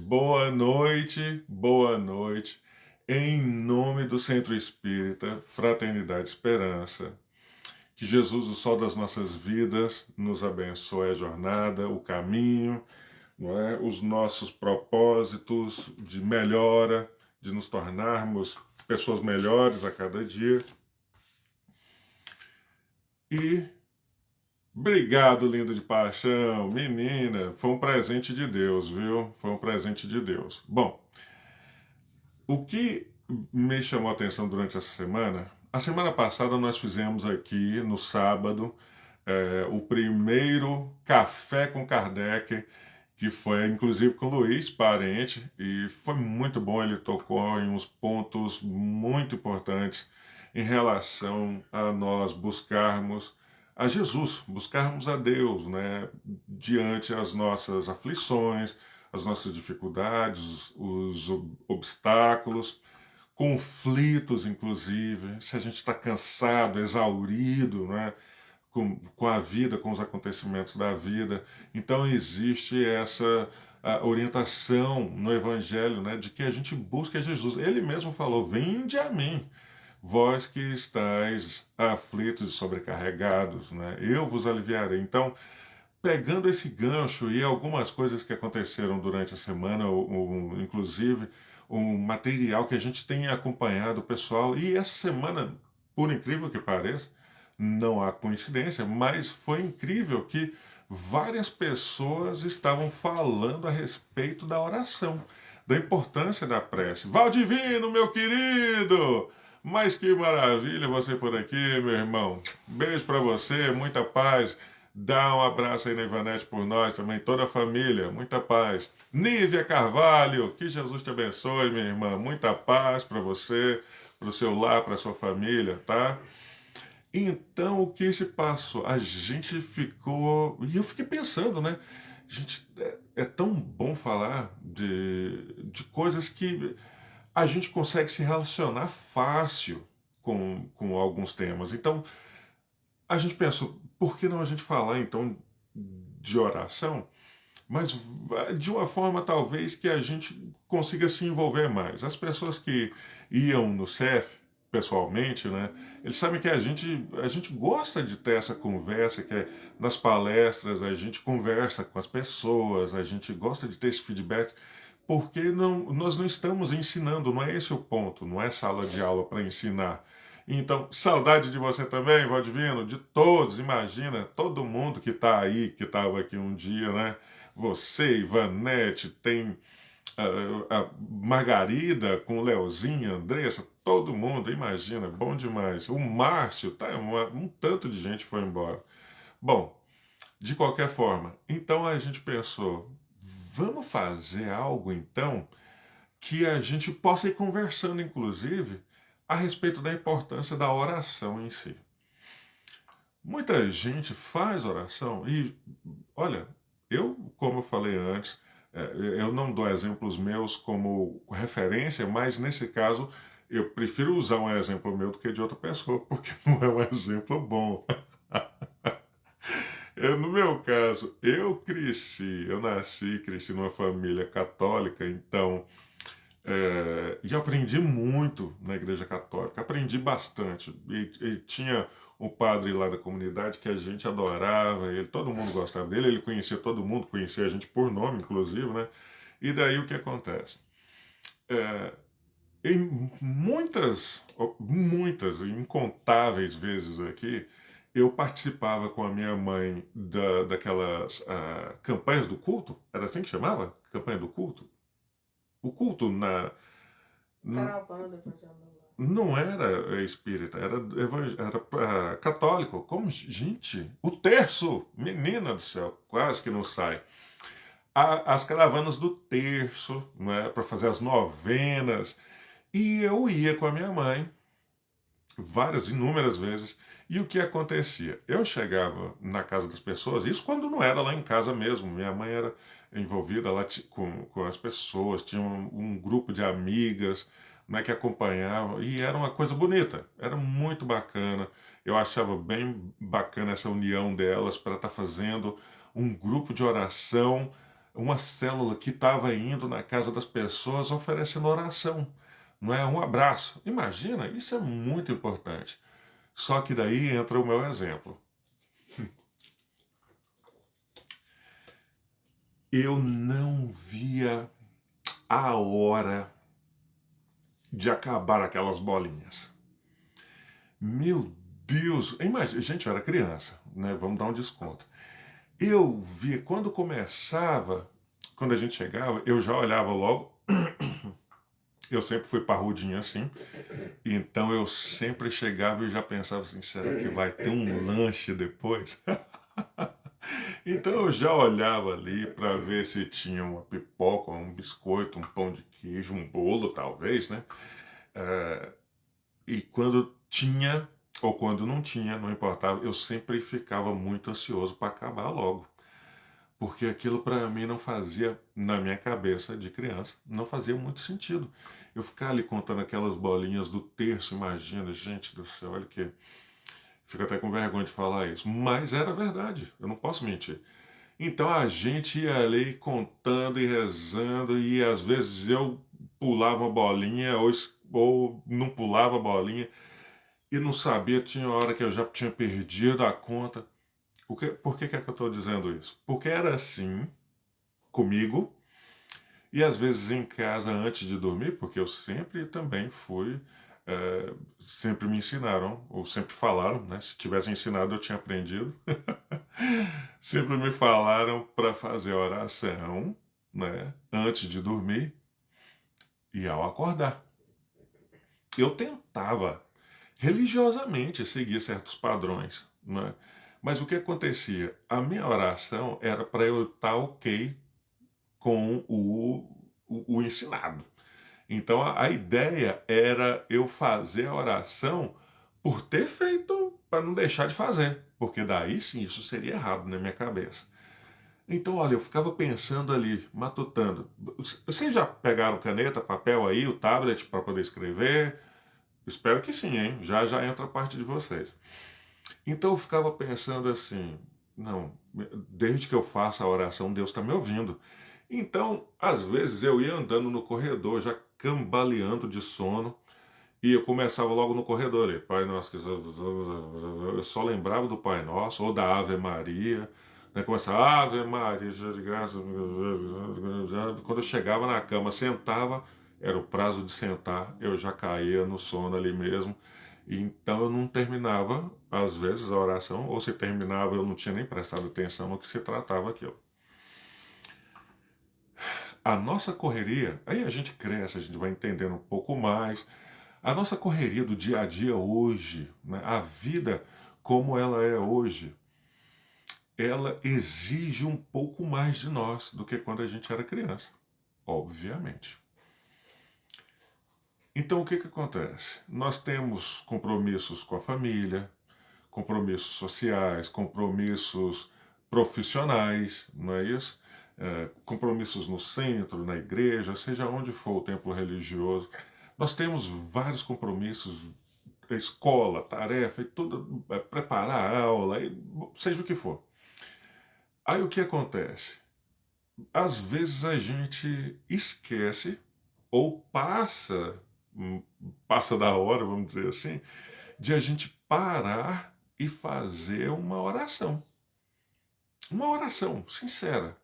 boa noite, em nome do Centro Espírita, Fraternidade e Esperança. Que Jesus, o sol das nossas vidas, nos abençoe a jornada, o caminho, não é? Os nossos propósitos de melhora, de nos tornarmos pessoas melhores a cada dia. E obrigado, lindo de paixão, menina, foi um presente de Deus, viu? Foi um presente de Deus. Bom, o que me chamou a atenção durante essa semana, a semana passada nós fizemos aqui no sábado o primeiro Café com Kardec, que foi inclusive com o Luiz Parente, e foi muito bom. Ele tocou em uns pontos muito importantes em relação a nós buscarmos a Jesus, buscarmos a Deus, né, diante as nossas aflições, as nossas dificuldades, os obstáculos, conflitos, inclusive, se a gente está cansado, exaurido, né, com a vida, com os acontecimentos da vida. Então existe essa orientação no Evangelho, né, de que a gente busque Jesus. Ele mesmo falou: vinde a mim, vós que estáis aflitos e sobrecarregados, né, eu vos aliviarei. Então, pegando esse gancho e algumas coisas que aconteceram durante a semana, inclusive um material que a gente tem acompanhado o pessoal, e essa semana, por incrível que pareça, não há coincidência, mas foi incrível que várias pessoas estavam falando a respeito da oração, da importância da prece. Valdivino, meu querido! Mas que maravilha você por aqui, meu irmão. Beijo para você, muita paz. Dá um abraço aí na Ivanete por nós também, toda a família, muita paz. Nívia Carvalho, que Jesus te abençoe, minha irmã. Muita paz para você, para o seu lar, para a sua família, tá? Então, o que se passou? A gente ficou. E eu fiquei pensando, né? Gente, é tão bom falar de coisas que a gente consegue se relacionar fácil com alguns temas. Então, a gente pensou, por que não a gente falar então de oração, mas de uma forma talvez que a gente consiga se envolver mais. As pessoas que iam no CEF pessoalmente, né, eles sabem que a gente gosta de ter essa conversa, que é, nas palestras a gente conversa com as pessoas, a gente gosta de ter esse feedback, porque nós não estamos ensinando, não é esse o ponto, não é sala de aula para ensinar. Então, saudade de você também, Valdivino, de todos, imagina, todo mundo que está aí, que estava aqui um dia, né? Você, Ivanete, tem a Margarida com o Leozinho, Andressa, todo mundo, imagina, bom demais. O Márcio, tá, um tanto de gente foi embora. Bom, de qualquer forma, então a gente pensou, vamos fazer algo então que a gente possa ir conversando, inclusive, a respeito da importância da oração em si. Muita gente faz oração e, olha, como eu falei antes, eu não dou exemplos meus como referência, mas nesse caso eu prefiro usar um exemplo meu do que de outra pessoa, porque não é um exemplo bom. No meu caso, eu nasci e cresci numa família católica, então e aprendi muito na Igreja Católica, aprendi bastante. E tinha um padre lá da comunidade que a gente adorava, ele, todo mundo gostava dele, ele conhecia todo mundo, conhecia a gente por nome, inclusive, né? E daí o que acontece? É, em muitas, incontáveis vezes aqui, eu participava com a minha mãe daquelas campanhas do culto, era assim que chamava? Campanha do culto? O culto Caravana do Evangelho. não era espírita, era católico. Como, gente, o terço, menina do céu, quase que não sai. As caravanas do terço, né, para fazer as novenas. E eu ia com a minha mãe, inúmeras vezes. E o que acontecia? Eu chegava na casa das pessoas, isso quando não era lá em casa mesmo. Minha mãe era envolvida lá com as pessoas, tinha um grupo de amigas, né, que acompanhavam, e era uma coisa bonita, era muito bacana. Eu achava bem bacana essa união delas para estar fazendo um grupo de oração uma célula que estava indo na casa das pessoas oferecendo oração, não é? Um abraço. Imagina, isso é muito importante. Só que daí entra o meu exemplo. Eu não via a hora de acabar aquelas bolinhas. Meu Deus, imagina, gente, eu era criança, né? Vamos dar um desconto. Eu via, quando começava, quando a gente chegava, eu já olhava logo. Eu sempre fui parrudinho assim, então eu sempre chegava e já pensava assim: será que vai ter um lanche depois? Então eu já olhava ali para ver se tinha uma pipoca, um biscoito, um pão de queijo, um bolo, talvez, né? E quando tinha, ou quando não tinha, não importava, eu sempre ficava muito ansioso para acabar logo. Porque aquilo para mim não fazia, na minha cabeça de criança, não fazia muito sentido. Eu ficar ali contando aquelas bolinhas do terço, imagina, gente do céu, olha que. Fico até com vergonha de falar isso. Mas era verdade, eu não posso mentir. Então a gente ia ali contando e rezando, e às vezes eu pulava a bolinha, ou não pulava a bolinha, e não sabia, tinha hora que eu já tinha perdido a conta. Por que é que eu estou dizendo isso? Porque era assim comigo, e às vezes em casa antes de dormir, porque eu sempre também fui, sempre me ensinaram, ou sempre falaram, né? Se tivesse ensinado eu tinha aprendido. Sempre me falaram para fazer oração, né? Antes de dormir e ao acordar. Eu tentava religiosamente seguir certos padrões, né? Mas o que acontecia? A minha oração era para eu estar ok com o ensinado. Então a ideia era eu fazer a oração por ter feito, para não deixar de fazer, porque daí sim isso seria errado na minha cabeça. Então, olha, eu ficava pensando ali, matutando. Vocês já pegaram caneta, papel aí, o tablet para poder escrever? Espero que sim, hein? Já já entra a parte de vocês. Então eu ficava pensando assim, não, desde que eu faça a oração, Deus está me ouvindo. Então, às vezes eu ia andando no corredor, já cambaleando de sono, e eu começava logo no corredor ali, Pai Nosso, eu só lembrava do Pai Nosso, ou da Ave Maria, né? Começava, Ave Maria, cheia de graça. Quando eu chegava na cama, sentava, era o prazo de sentar, eu já caía no sono ali mesmo. Então eu não terminava, às vezes, a oração, ou se terminava, eu não tinha nem prestado atenção no que se tratava aquilo. A nossa correria, aí a gente cresce, a gente vai entendendo um pouco mais. A nossa correria do dia a dia hoje, né, a vida como ela é hoje, ela exige um pouco mais de nós do que quando a gente era criança, obviamente. Então o que que acontece? Nós temos compromissos com a família, compromissos sociais, compromissos profissionais, não é isso? Compromissos no centro, na igreja, seja onde for o templo religioso. Nós temos vários compromissos, escola, tarefa, e tudo, preparar a aula, e, seja o que for. Aí o que acontece? Às vezes a gente esquece ou passa da hora, vamos dizer assim, de a gente parar e fazer uma oração. Uma oração sincera.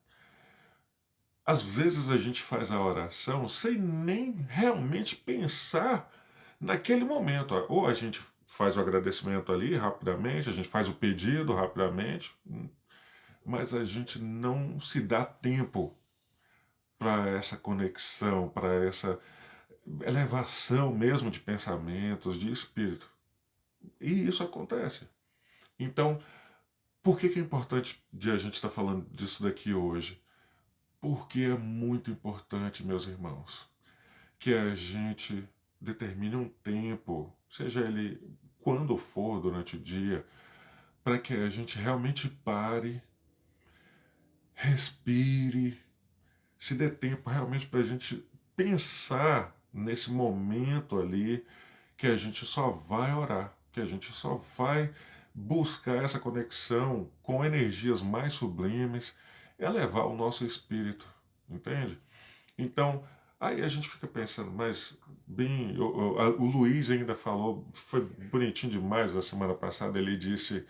Às vezes a gente faz a oração sem nem realmente pensar naquele momento. Ou a gente faz o agradecimento ali rapidamente, a gente faz o pedido rapidamente, mas a gente não se dá tempo para essa conexão, para essa elevação mesmo de pensamentos, de espírito. E isso acontece. Então, por que é importante de a gente estar falando disso daqui hoje? Porque é muito importante, meus irmãos, que a gente determine um tempo, seja ele quando for durante o dia, para que a gente realmente pare, respire, se dê tempo realmente para a gente pensar nesse momento ali que a gente só vai orar, que a gente só vai buscar essa conexão com energias mais sublimes, elevar o nosso espírito, entende? Então, aí a gente fica pensando, mas bem, o Luiz ainda falou, foi bonitinho demais na semana passada, ele disse,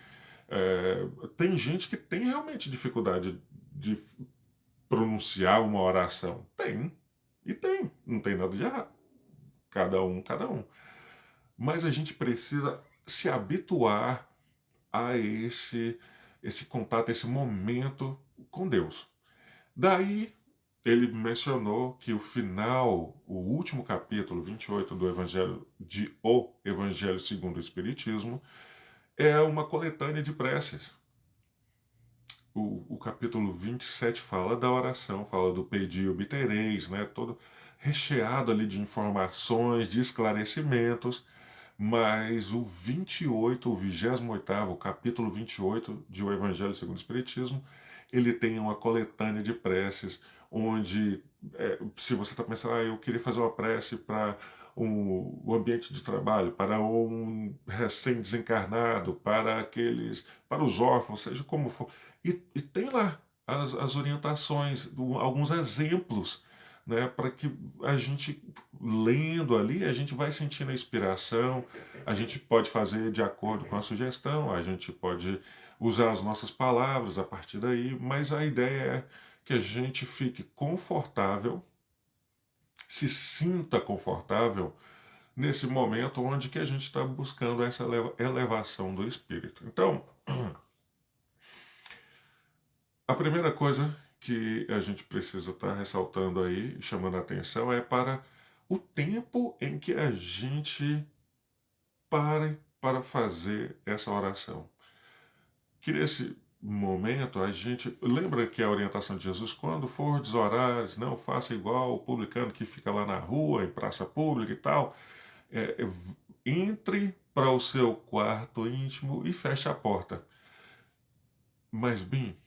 tem gente que tem realmente dificuldade de pronunciar uma oração. Tem, e tem, não tem nada de errado. Cada um. Mas a gente precisa se habituar a esse contato, esse momento com Deus. Daí ele mencionou que o final, o último capítulo 28 do Evangelho de O Evangelho segundo o Espiritismo, é uma coletânea de preces. O capítulo 27 fala da oração, fala do pedir e obtereis, né? Todo recheado ali de informações, de esclarecimentos, mas o 28, o 28º, o capítulo 28 de O Evangelho segundo o Espiritismo, ele tem uma coletânea de preces, onde, se você está pensando, eu queria fazer uma prece para o ambiente de trabalho, para um recém-desencarnado, para os órfãos, seja como for, e tem lá as orientações, alguns exemplos, né, para que a gente, lendo ali, a gente vai sentindo a inspiração, a gente pode fazer de acordo com a sugestão, a gente pode usar as nossas palavras a partir daí, mas a ideia é que a gente fique confortável, se sinta confortável nesse momento onde que a gente está buscando essa elevação do espírito. Então, a primeira coisa que a gente precisa estar ressaltando aí, chamando a atenção, é para o tempo em que a gente pare para fazer essa oração. Que nesse momento a gente lembra que a orientação de Jesus, quando for orar, não faça igual o publicano que fica lá na rua, em praça pública e tal, entre para o seu quarto íntimo e feche a porta. Mas bem,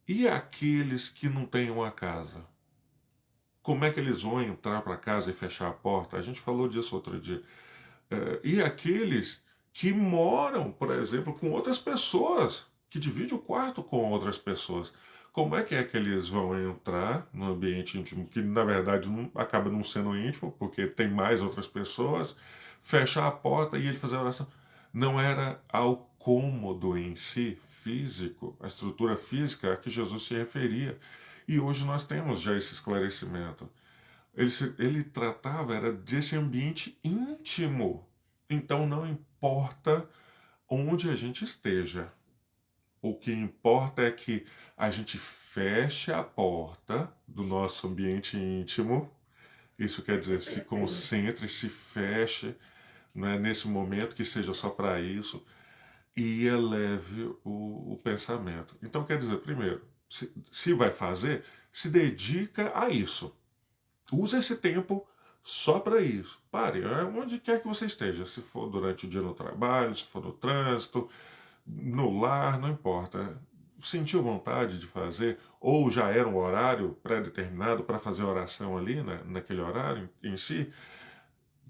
e aqueles que não têm uma casa? Como é que eles vão entrar para casa e fechar a porta? A gente falou disso outro dia. E aqueles que moram, por exemplo, com outras pessoas, que dividem o quarto com outras pessoas. Como é que eles vão entrar no ambiente íntimo, que na verdade acaba não sendo íntimo, porque tem mais outras pessoas, fechar a porta e ele fazer a oração? Não era ao cômodo em si, físico, a estrutura física a que Jesus se referia. E hoje nós temos já esse esclarecimento. Ele tratava era desse ambiente íntimo. Então não importa onde a gente esteja. O que importa é que a gente feche a porta do nosso ambiente íntimo. Isso quer dizer, se concentre, se feche, né, nesse momento, que seja só para isso, e eleve o pensamento. Então, quer dizer, primeiro, se vai fazer, se dedica a isso. Use esse tempo só para isso. Pare, onde quer que você esteja. Se for durante o dia no trabalho, se for no trânsito, no lar, não importa. Sentiu vontade de fazer, ou já era um horário pré-determinado para fazer a oração ali, né, naquele horário em si,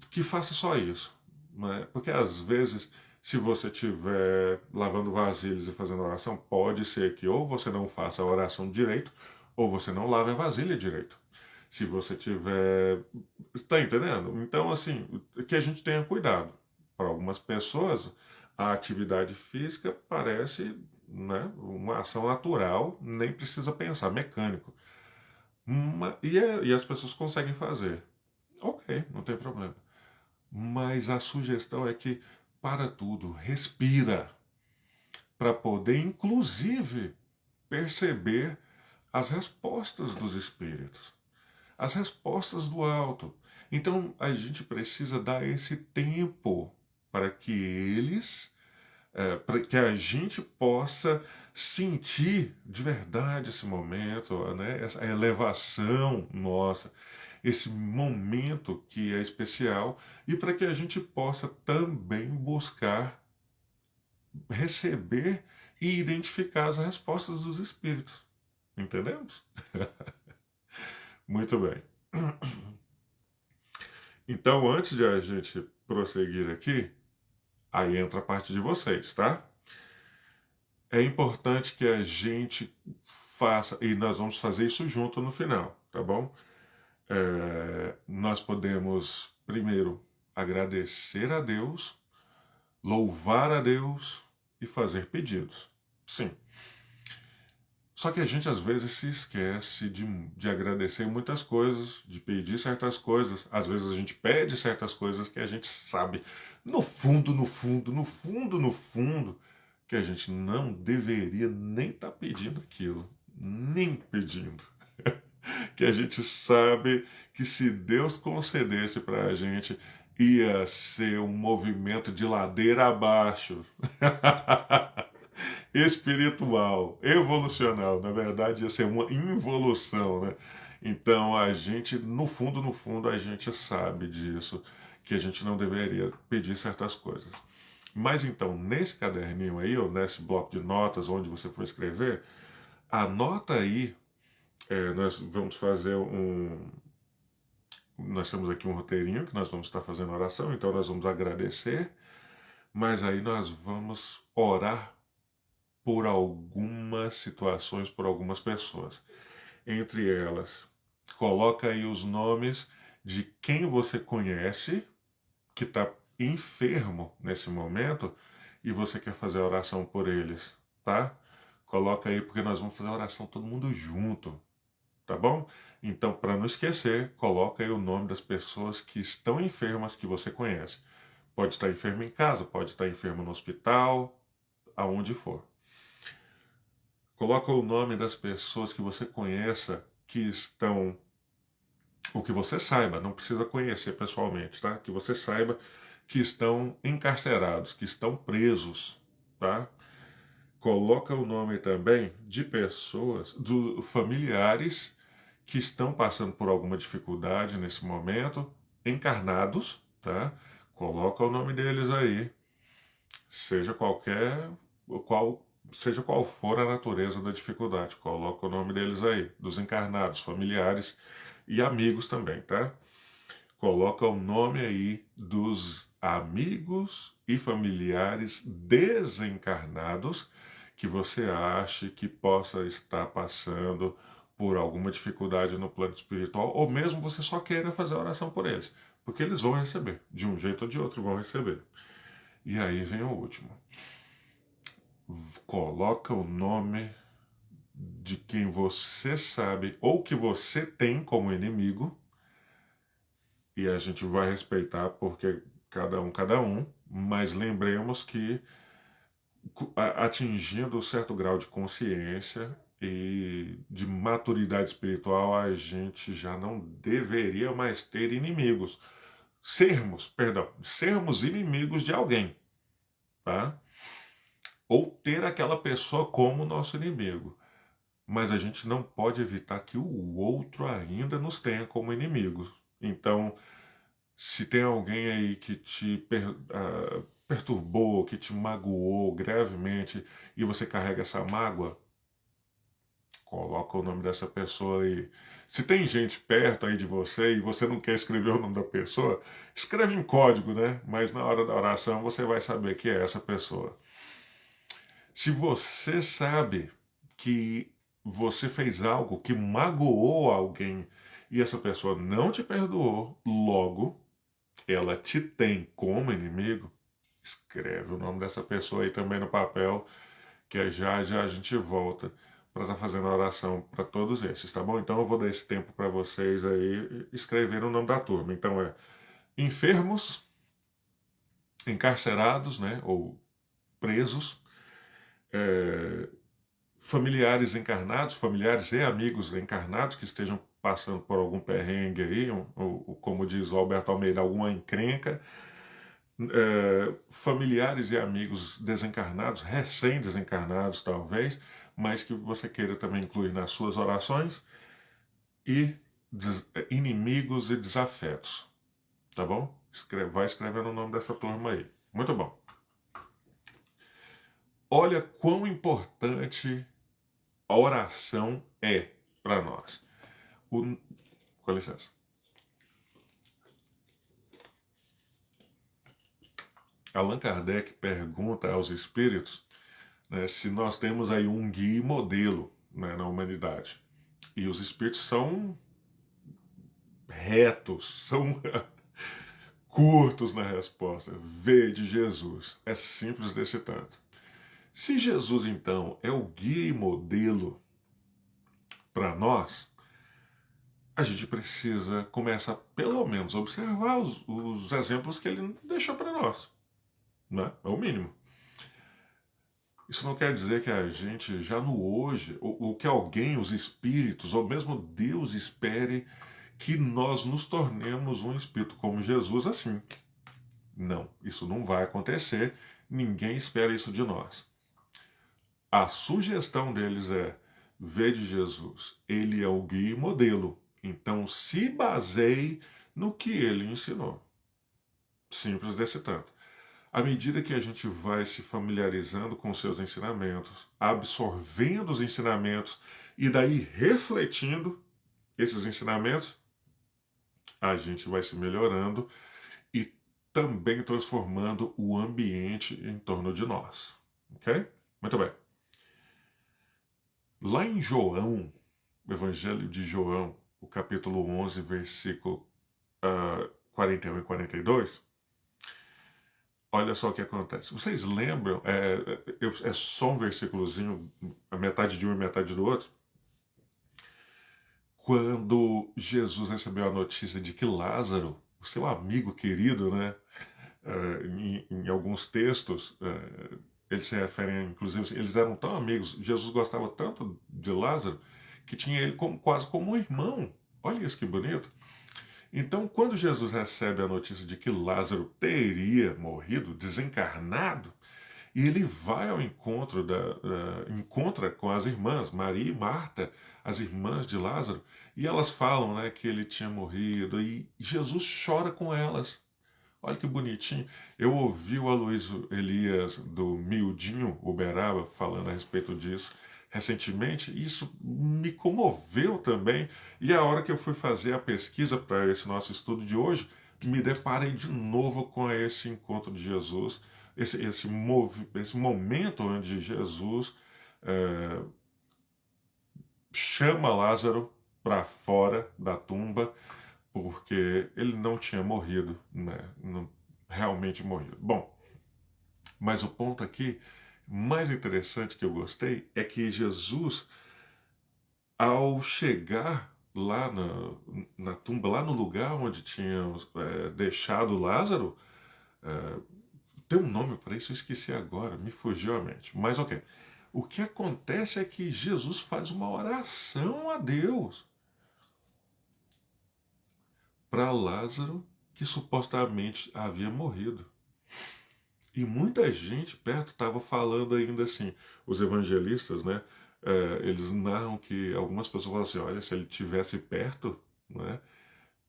que faça só isso. Né? Porque às vezes, se você estiver lavando vasilhas e fazendo oração, pode ser que ou você não faça a oração direito, ou você não lave a vasilha direito. Se você tiver. Está entendendo? Então, assim, que a gente tenha cuidado. Para algumas pessoas, a atividade física parece, né, uma ação natural, nem precisa pensar, mecânico. E as pessoas conseguem fazer. Ok, não tem problema. Mas a sugestão é que, para tudo, respira, para poder, inclusive, perceber as respostas dos espíritos, as respostas do alto. Então, a gente precisa dar esse tempo para que para que a gente possa sentir de verdade esse momento, né? Essa elevação nossa, esse momento que é especial, e para que a gente possa também buscar receber e identificar as respostas dos espíritos. Entendemos? Muito bem. Então, antes de a gente prosseguir aqui, aí entra a parte de vocês, tá? É importante que a gente faça, e nós vamos fazer isso junto no final, tá bom? Nós podemos, primeiro, agradecer a Deus, louvar a Deus e fazer pedidos. Sim. Só que a gente às vezes se esquece de agradecer muitas coisas, de pedir certas coisas. Às vezes a gente pede certas coisas que a gente sabe, no fundo, no fundo, no fundo, no fundo, que a gente não deveria nem estar pedindo aquilo, nem pedindo. Que a gente sabe que se Deus concedesse para a gente, ia ser um movimento de ladeira abaixo. Espiritual, evolucional, na verdade ia ser uma involução, né? Então a gente, no fundo, a gente sabe disso, que a gente não deveria pedir certas coisas. Mas então, nesse caderninho aí, ou nesse bloco de notas onde você for escrever, anota aí, nós vamos fazer nós temos aqui um roteirinho que nós vamos estar fazendo oração, então nós vamos agradecer, mas aí nós vamos orar por algumas situações, por algumas pessoas. Entre elas, coloca aí os nomes de quem você conhece que está enfermo nesse momento e você quer fazer a oração por eles, tá? Coloca aí porque nós vamos fazer a oração todo mundo junto, tá bom? Então, para não esquecer, coloca aí o nome das pessoas que estão enfermas que você conhece. Pode estar enfermo em casa, pode estar enfermo no hospital, aonde for. Coloca o nome das pessoas que você conheça que estão, ou que você saiba, não precisa conhecer pessoalmente, tá? Que você saiba que estão encarcerados, que estão presos, tá? Coloca o nome também de pessoas, familiares que estão passando por alguma dificuldade nesse momento, encarnados, tá? Coloca o nome deles aí, seja qual, seja qual for a natureza da dificuldade. Coloca o nome deles aí, dos encarnados, familiares e amigos também, tá? Coloca o nome aí dos amigos e familiares desencarnados que você acha que possa estar passando por alguma dificuldade no plano espiritual, ou mesmo você só queira fazer a oração por eles, porque eles vão receber, de um jeito ou de outro vão receber. E aí vem o último. Coloca o nome de quem você sabe ou que você tem como inimigo, e a gente vai respeitar porque cada um, mas lembremos que atingindo certo grau de consciência e de maturidade espiritual, a gente já não deveria mais ter inimigos. Sermos inimigos de alguém, tá? Ou ter aquela pessoa como nosso inimigo. Mas a gente não pode evitar que o outro ainda nos tenha como inimigos. Então, se tem alguém aí que perturbou, que te magoou gravemente e você carrega essa mágoa, coloca o nome dessa pessoa aí. Se tem gente perto aí de você e você não quer escrever o nome da pessoa, escreve em código, né? Mas na hora da oração você vai saber que é essa pessoa. Se você sabe que você fez algo que magoou alguém e essa pessoa não te perdoou, logo ela te tem como inimigo, escreve o nome dessa pessoa aí também no papel, que já já a gente volta para estar fazendo a oração para todos esses, tá bom? Então eu vou dar esse tempo para vocês aí escreverem o nome da turma. Então é enfermos, encarcerados, né, ou presos, é, familiares encarnados, familiares e amigos encarnados que estejam passando por algum perrengue aí, ou como diz o Alberto Almeida, alguma encrenca, familiares e amigos desencarnados, recém-desencarnados talvez, mas que você queira também incluir nas suas orações, e inimigos e desafetos, tá bom? Vai escrevendo o nome dessa turma aí. Muito bom. Olha quão importante a oração é para nós. Com licença. Allan Kardec pergunta aos espíritos, né, se nós temos aí um guia e modelo né, na humanidade. E os espíritos são retos, são curtos na resposta. Vede Jesus. É simples desse tanto. Se Jesus, então, é o guia e modelo para nós, a gente precisa começar, pelo menos, a observar os exemplos que ele deixou para nós. Né? É o mínimo. Isso não quer dizer que a gente, já no hoje, ou que alguém, os espíritos, ou mesmo Deus espere que nós nos tornemos um espírito como Jesus assim. Não, isso não vai acontecer. Ninguém espera isso de nós. A sugestão deles é: vede Jesus, ele é o guia e modelo. Então se baseie no que ele ensinou. Simples desse tanto. À medida que a gente vai se familiarizando com seus ensinamentos, absorvendo os ensinamentos e daí refletindo esses ensinamentos, a gente vai se melhorando e também transformando o ambiente em torno de nós. Ok? Muito bem. Lá em João, o Evangelho de João, o capítulo 11, versículo 41 e 42, olha só o que acontece. Vocês lembram, é só um versículozinho, a metade de um e metade do outro, quando Jesus recebeu a notícia de que Lázaro, o seu amigo querido, né, em alguns textos, eles se referem, inclusive, eles eram tão amigos, Jesus gostava tanto de Lázaro, que tinha ele quase como um irmão. Olha isso que bonito. Então, quando Jesus recebe a notícia de que Lázaro teria morrido, desencarnado, e ele vai ao encontro encontra com as irmãs, Maria e Marta, as irmãs de Lázaro, e elas falam, né, que ele tinha morrido, e Jesus chora com elas. Olha que bonitinho. Eu ouvi o Aloysio Elias do Miudinho Uberaba falando a respeito disso recentemente, e isso me comoveu também. E a hora que eu fui fazer a pesquisa para esse nosso estudo de hoje, me deparei de novo com esse encontro de Jesus, esse momento onde Jesus é, chama Lázaro para fora da tumba, porque ele não tinha morrido, né? Não, realmente morrido. Bom, mas o ponto aqui mais interessante que eu gostei é que Jesus, ao chegar lá na tumba, lá no lugar onde tinham deixado Lázaro, é, tem um nome para isso, eu esqueci agora, me fugiu a mente. Mas ok. O que acontece é que Jesus faz uma oração a Deus para Lázaro, que supostamente havia morrido. E muita gente perto estava falando ainda assim, os evangelistas, né? Eles narram que algumas pessoas falam assim: olha, se ele tivesse perto, né,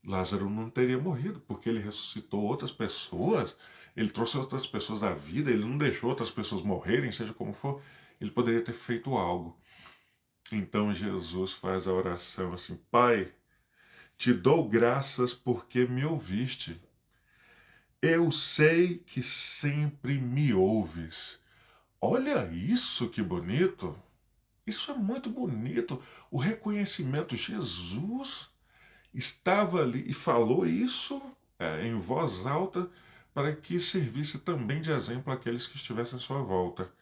Lázaro não teria morrido, porque ele ressuscitou outras pessoas, ele trouxe outras pessoas à vida, ele não deixou outras pessoas morrerem, seja como for, ele poderia ter feito algo. Então Jesus faz a oração assim: Pai, te dou graças porque me ouviste. Eu sei que sempre me ouves. Olha isso que bonito! Isso é muito bonito. O reconhecimento. Jesus estava ali e falou isso em voz alta para que servisse também de exemplo àqueles que estivessem à sua volta.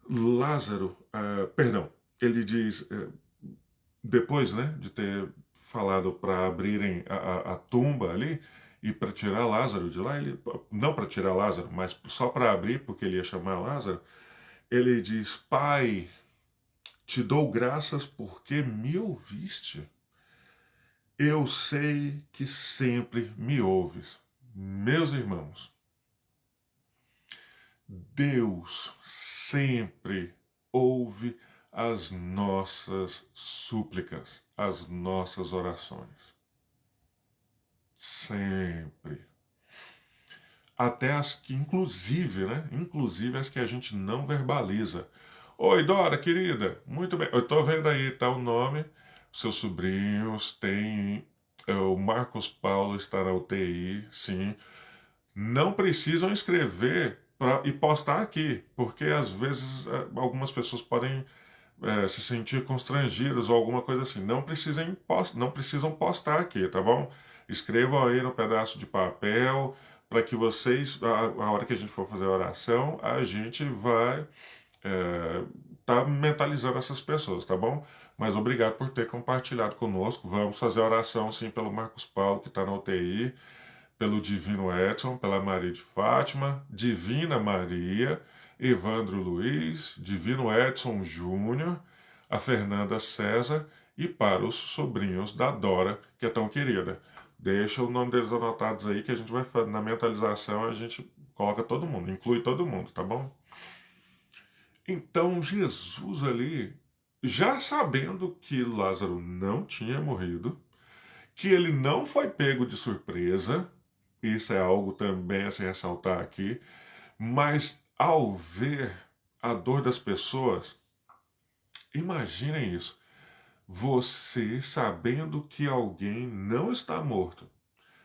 Lázaro, perdão, ele diz, depois, né, de ter falado para abrirem a tumba ali e para tirar Lázaro de lá, ele, não para tirar Lázaro, mas só para abrir, porque ele ia chamar Lázaro, ele diz: Pai, te dou graças porque me ouviste. Eu sei que sempre me ouves. Meus irmãos, Deus sempre ouve as nossas súplicas, as nossas orações. Sempre. Até as que, inclusive, né? Inclusive as que a gente não verbaliza. Oi, Dora, querida. Muito bem. Eu tô vendo aí, tá o nome. Seus sobrinhos têm. O Marcos Paulo está na UTI, sim. Não precisam escrever e postar aqui, porque às vezes algumas pessoas podem se sentir constrangidas ou alguma coisa assim. Não precisam postar aqui, tá bom? Escrevam aí no pedaço de papel para que vocês, a hora que a gente for fazer a oração, a gente vai tá mentalizando essas pessoas, tá bom? Mas obrigado por ter compartilhado conosco. Vamos fazer a oração sim pelo Marcos Paulo, que está na UTI, pelo Divino Edson, pela Maria de Fátima, Divina Maria, Evandro Luiz, Divino Edson Júnior, a Fernanda César e para os sobrinhos da Dora, que é tão querida. Deixa o nome deles anotados aí que a gente vai fazer na mentalização, a gente coloca todo mundo, inclui todo mundo, tá bom? Então Jesus ali, já sabendo que Lázaro não tinha morrido, que ele não foi pego de surpresa, isso é algo também a se ressaltar aqui, mas ao ver a dor das pessoas, imaginem isso, você sabendo que alguém não está morto.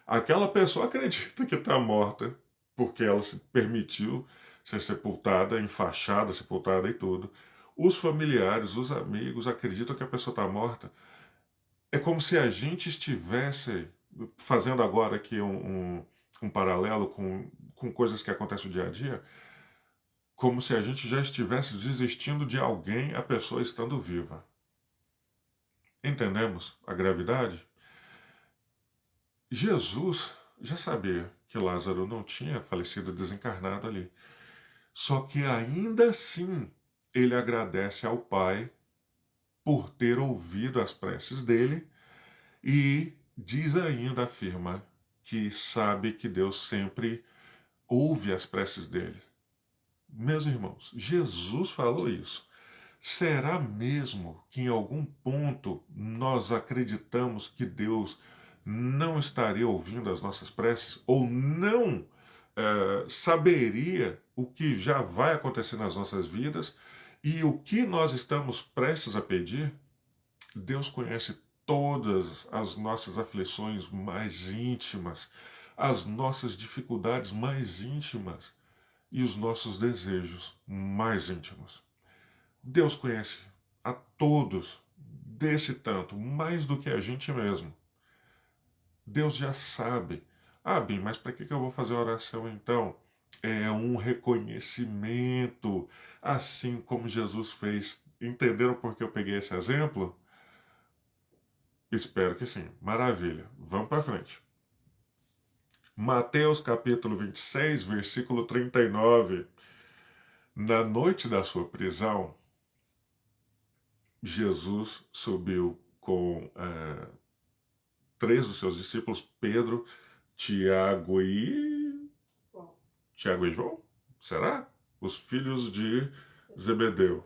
Aquela pessoa acredita que está morta, porque ela se permitiu ser sepultada, enfaixada, sepultada e tudo. Os familiares, os amigos acreditam que a pessoa está morta. É como se a gente estivesse fazendo agora aqui um paralelo com coisas que acontecem no dia a dia, como se a gente já estivesse desistindo de alguém, a pessoa estando viva. Entendemos a gravidade? Jesus já sabia que Lázaro não tinha falecido desencarnado ali. Só que ainda assim ele agradece ao Pai por ter ouvido as preces dele e diz ainda, afirma, que sabe que Deus sempre ouve as preces dele. Meus irmãos, Jesus falou isso. Será mesmo que em algum ponto nós acreditamos que Deus não estaria ouvindo as nossas preces ou não saberia o que já vai acontecer nas nossas vidas e o que nós estamos prestes a pedir? Deus conhece todas as nossas aflições mais íntimas, as nossas dificuldades mais íntimas e os nossos desejos mais íntimos. Deus conhece a todos desse tanto, mais do que a gente mesmo. Deus já sabe. Ah, Bim, mas para que eu vou fazer oração então? É um reconhecimento, assim como Jesus fez. Entenderam por que eu peguei esse exemplo? Espero que sim. Maravilha. Vamos para frente. Mateus capítulo 26, versículo 39. Na noite da sua prisão, Jesus subiu com três dos seus discípulos, Pedro, Tiago e... Bom, Tiago e João? Será? Os filhos de Zebedeu.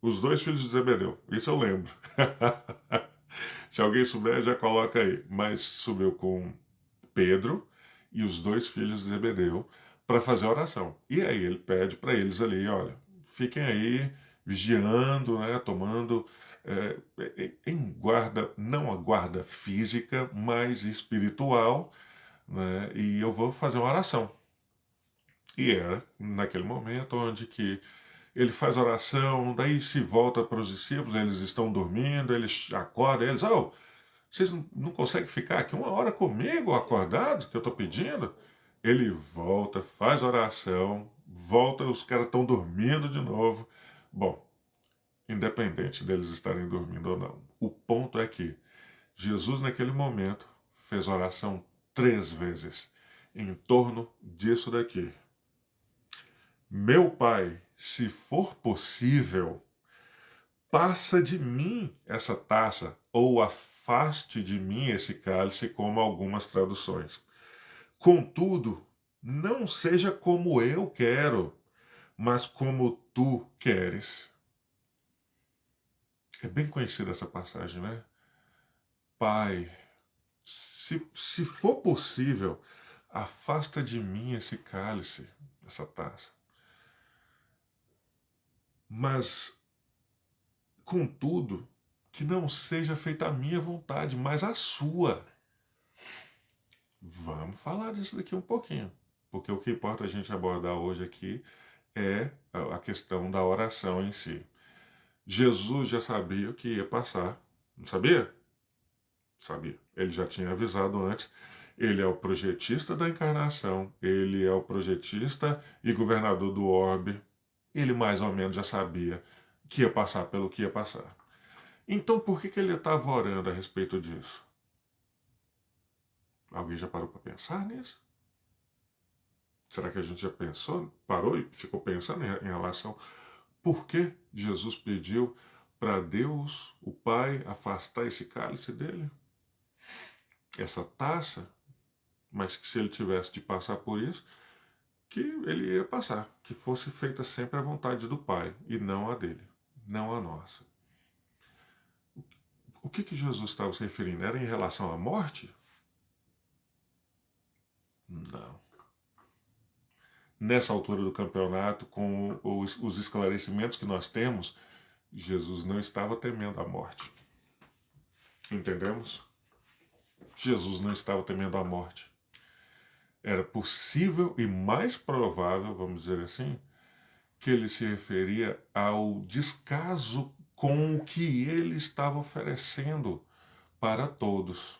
Os dois filhos de Zebedeu. Isso eu lembro. Se alguém souber, já coloca aí. Mas subiu com Pedro e os dois filhos de Zebedeu para fazer a oração. E aí ele pede para eles ali, olha, fiquem aí vigiando, né, tomando em guarda, não a guarda física, mas espiritual, né, e eu vou fazer uma oração. E era naquele momento onde que ele faz oração, daí se volta para os discípulos, eles estão dormindo, eles acordam, eles, oh, vocês não conseguem ficar aqui uma hora comigo, acordados, que eu estou pedindo? Ele volta, faz oração, volta, os caras estão dormindo de novo. Bom, independente deles estarem dormindo ou não. O ponto é que Jesus, naquele momento, fez oração 3 vezes em torno disso daqui. Meu Pai, se for possível, passa de mim essa taça, ou afaste de mim esse cálice, como algumas traduções. Contudo, não seja como eu quero, mas como tu queres. É bem conhecida essa passagem, né? Pai, se for possível, afasta de mim esse cálice, essa taça. Mas, contudo, que não seja feita a minha vontade, mas a sua. Vamos falar disso daqui um pouquinho, porque o que importa a gente abordar hoje aqui é a questão da oração em si. Jesus já sabia o que ia passar. Não sabia? Sabia. Ele já tinha avisado antes. Ele é o projetista da encarnação. Ele é o projetista e governador do orbe. Ele mais ou menos já sabia que ia passar pelo que ia passar. Então por que ele estava orando a respeito disso? Alguém já parou para pensar nisso? Será que a gente já pensou, parou e ficou pensando em relação por que Jesus pediu para Deus, o Pai, afastar esse cálice dele? Essa taça, mas que se ele tivesse de passar por isso, que ele ia passar, que fosse feita sempre a vontade do Pai e não a dele, não a nossa. O que Jesus estava se referindo? Era em relação à morte? Não. Nessa altura do campeonato, com os esclarecimentos que nós temos, Jesus não estava temendo a morte. Entendemos? Jesus não estava temendo a morte. Era possível e mais provável, vamos dizer assim, que ele se referia ao descaso com o que ele estava oferecendo para todos.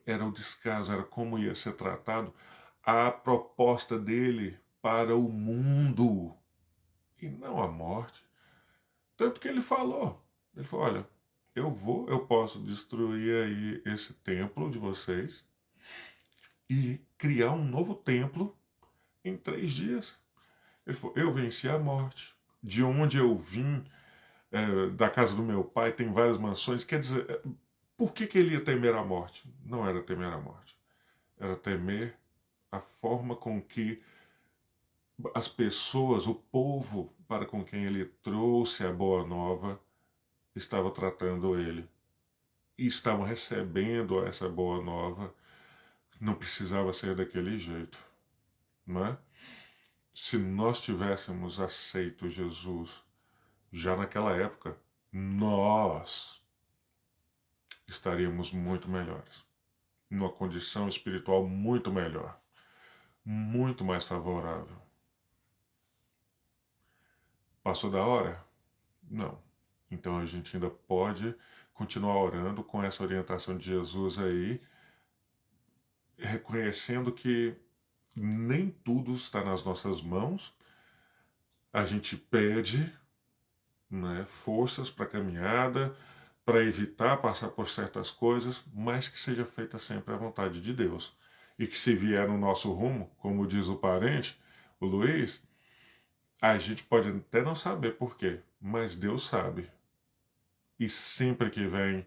Era o descaso, era como ia ser tratado a proposta dele para o mundo e não a morte. Tanto que ele falou, olha, eu posso destruir aí esse templo de vocês e criar um novo templo em 3 dias. Ele falou, eu venci a morte. De onde eu vim, da casa do meu pai, tem várias mansões. Quer dizer, por que ele ia temer a morte? Não era temer a morte. Era temer a forma com que as pessoas, o povo para com quem ele trouxe a boa nova, estava tratando ele. E estavam recebendo essa boa nova. Não precisava ser daquele jeito. Não é? Se nós tivéssemos aceito Jesus já naquela época, nós estaríamos muito melhores, numa condição espiritual muito melhor, muito mais favorável. Passou da hora? Não. Então a gente ainda pode continuar orando com essa orientação de Jesus aí, reconhecendo que nem tudo está nas nossas mãos. A gente pede, né, forças para a caminhada, para evitar passar por certas coisas, mas que seja feita sempre à vontade de Deus. E que se vier no nosso rumo, como diz o parente, o Luiz, a gente pode até não saber por quê, mas Deus sabe. E sempre que vem,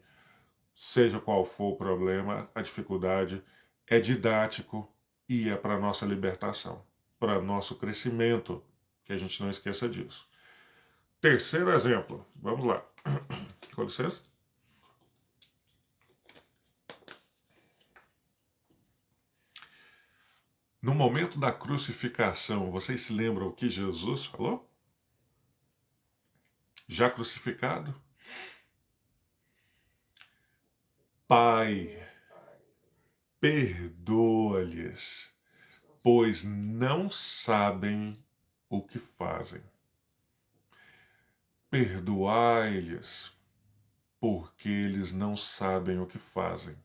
seja qual for o problema, a dificuldade, é didático e é para nossa libertação, para nosso crescimento, que a gente não esqueça disso. Terceiro exemplo, vamos lá. Com licença. No momento da crucificação, vocês se lembram o que Jesus falou? Já crucificado? Pai, perdoa-lhes, pois não sabem o que fazem. Perdoai-lhes, porque eles não sabem o que fazem.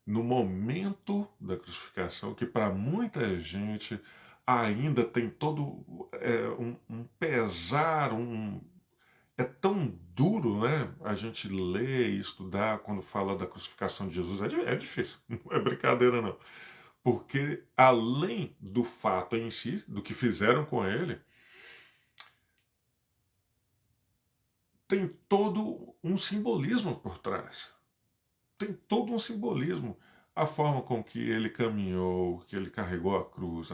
No momento da crucificação, que para muita gente ainda tem todo um pesar, é tão duro, né? A gente ler e estudar quando fala da crucificação de Jesus. É difícil, não é brincadeira não. Porque além do fato em si, do que fizeram com ele, tem todo um simbolismo por trás. Tem todo um simbolismo. A forma com que ele caminhou, que ele carregou a cruz,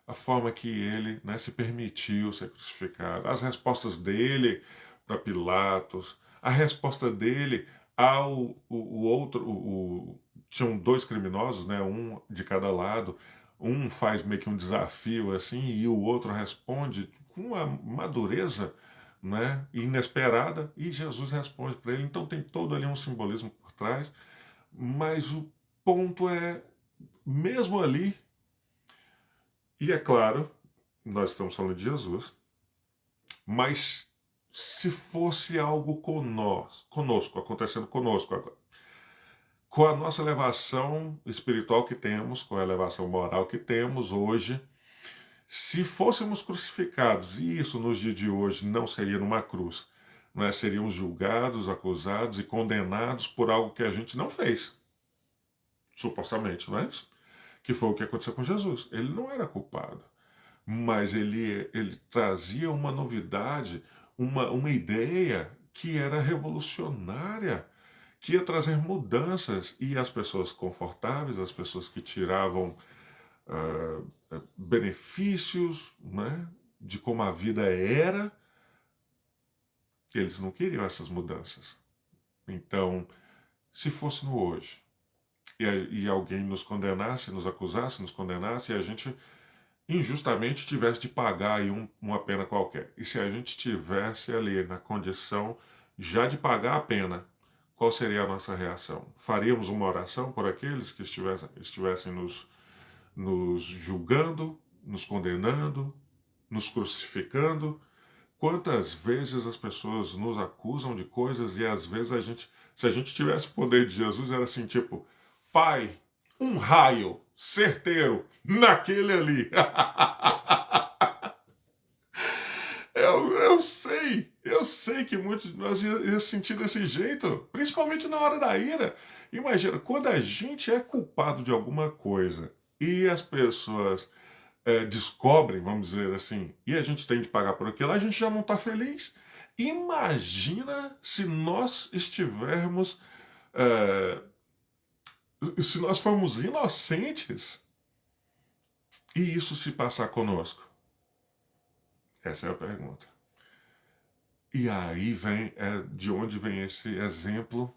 a forma que ele, né, se permitiu ser crucificado, as respostas dele para Pilatos, a resposta dele ao o outro. Tinham 2 criminosos, né, um de cada lado. Um faz meio que um desafio assim e o outro responde com uma madureza, né, inesperada, e Jesus responde para ele. Então tem todo ali um simbolismo por trás, mas o ponto é, mesmo ali, e é claro, nós estamos falando de Jesus, Mas se fosse algo conosco, acontecendo conosco agora, com a nossa elevação espiritual que temos, com a elevação moral que temos hoje, se fôssemos crucificados, e isso nos dias de hoje não seria numa cruz, nós seríamos julgados, acusados e condenados por algo que a gente não fez, supostamente, não é isso? Que foi o que aconteceu com Jesus. Ele não era culpado, mas ele trazia uma novidade, uma ideia que era revolucionária, que ia trazer mudanças, e as pessoas confortáveis, as pessoas que tiravam benefícios, né, de como a vida era, eles não queriam essas mudanças. Então, se fosse no hoje, e alguém nos condenasse, nos acusasse, nos condenasse, e a gente injustamente tivesse de pagar aí uma pena qualquer, e se a gente estivesse ali na condição já de pagar a pena, qual seria a nossa reação? Faríamos uma oração por aqueles que estivessem nos julgando, nos condenando, nos crucificando? Quantas vezes as pessoas nos acusam de coisas e às vezes se a gente tivesse o poder de Jesus, era assim, tipo, Pai, um raio certeiro naquele ali. Eu sei que muitos de nós iam sentir desse jeito, principalmente na hora da ira. Imagina, quando a gente é culpado de alguma coisa e as pessoas descobrem, vamos dizer assim, e a gente tem de pagar por aquilo, a gente já não está feliz. Imagina se nós estivermos, se nós formos inocentes e isso se passar conosco. Essa é a pergunta. E aí vem, de onde vem esse exemplo,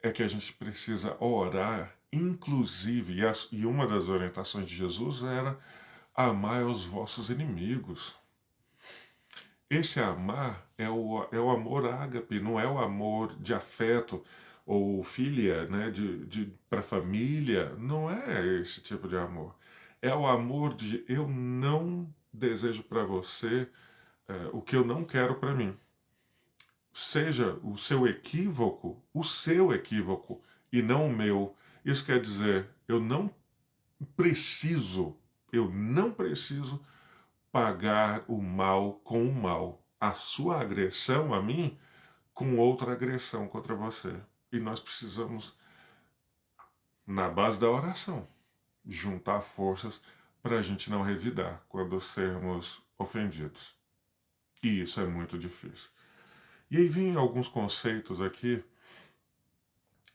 é que a gente precisa orar, inclusive, e uma das orientações de Jesus era amar os vossos inimigos. Esse amar é o amor ágape, não é o amor de afeto ou filia, né, para a família. Não é esse tipo de amor. É o amor de eu não desejo para você o que eu não quero para mim. Seja o seu equívoco, e não o meu. Isso quer dizer, preciso, eu não preciso pagar o mal com o mal. A sua agressão a mim com outra agressão contra você. E nós precisamos, na base da oração, juntar forças para a gente não revidar quando sermos ofendidos. E isso é muito difícil. E aí vem alguns conceitos aqui.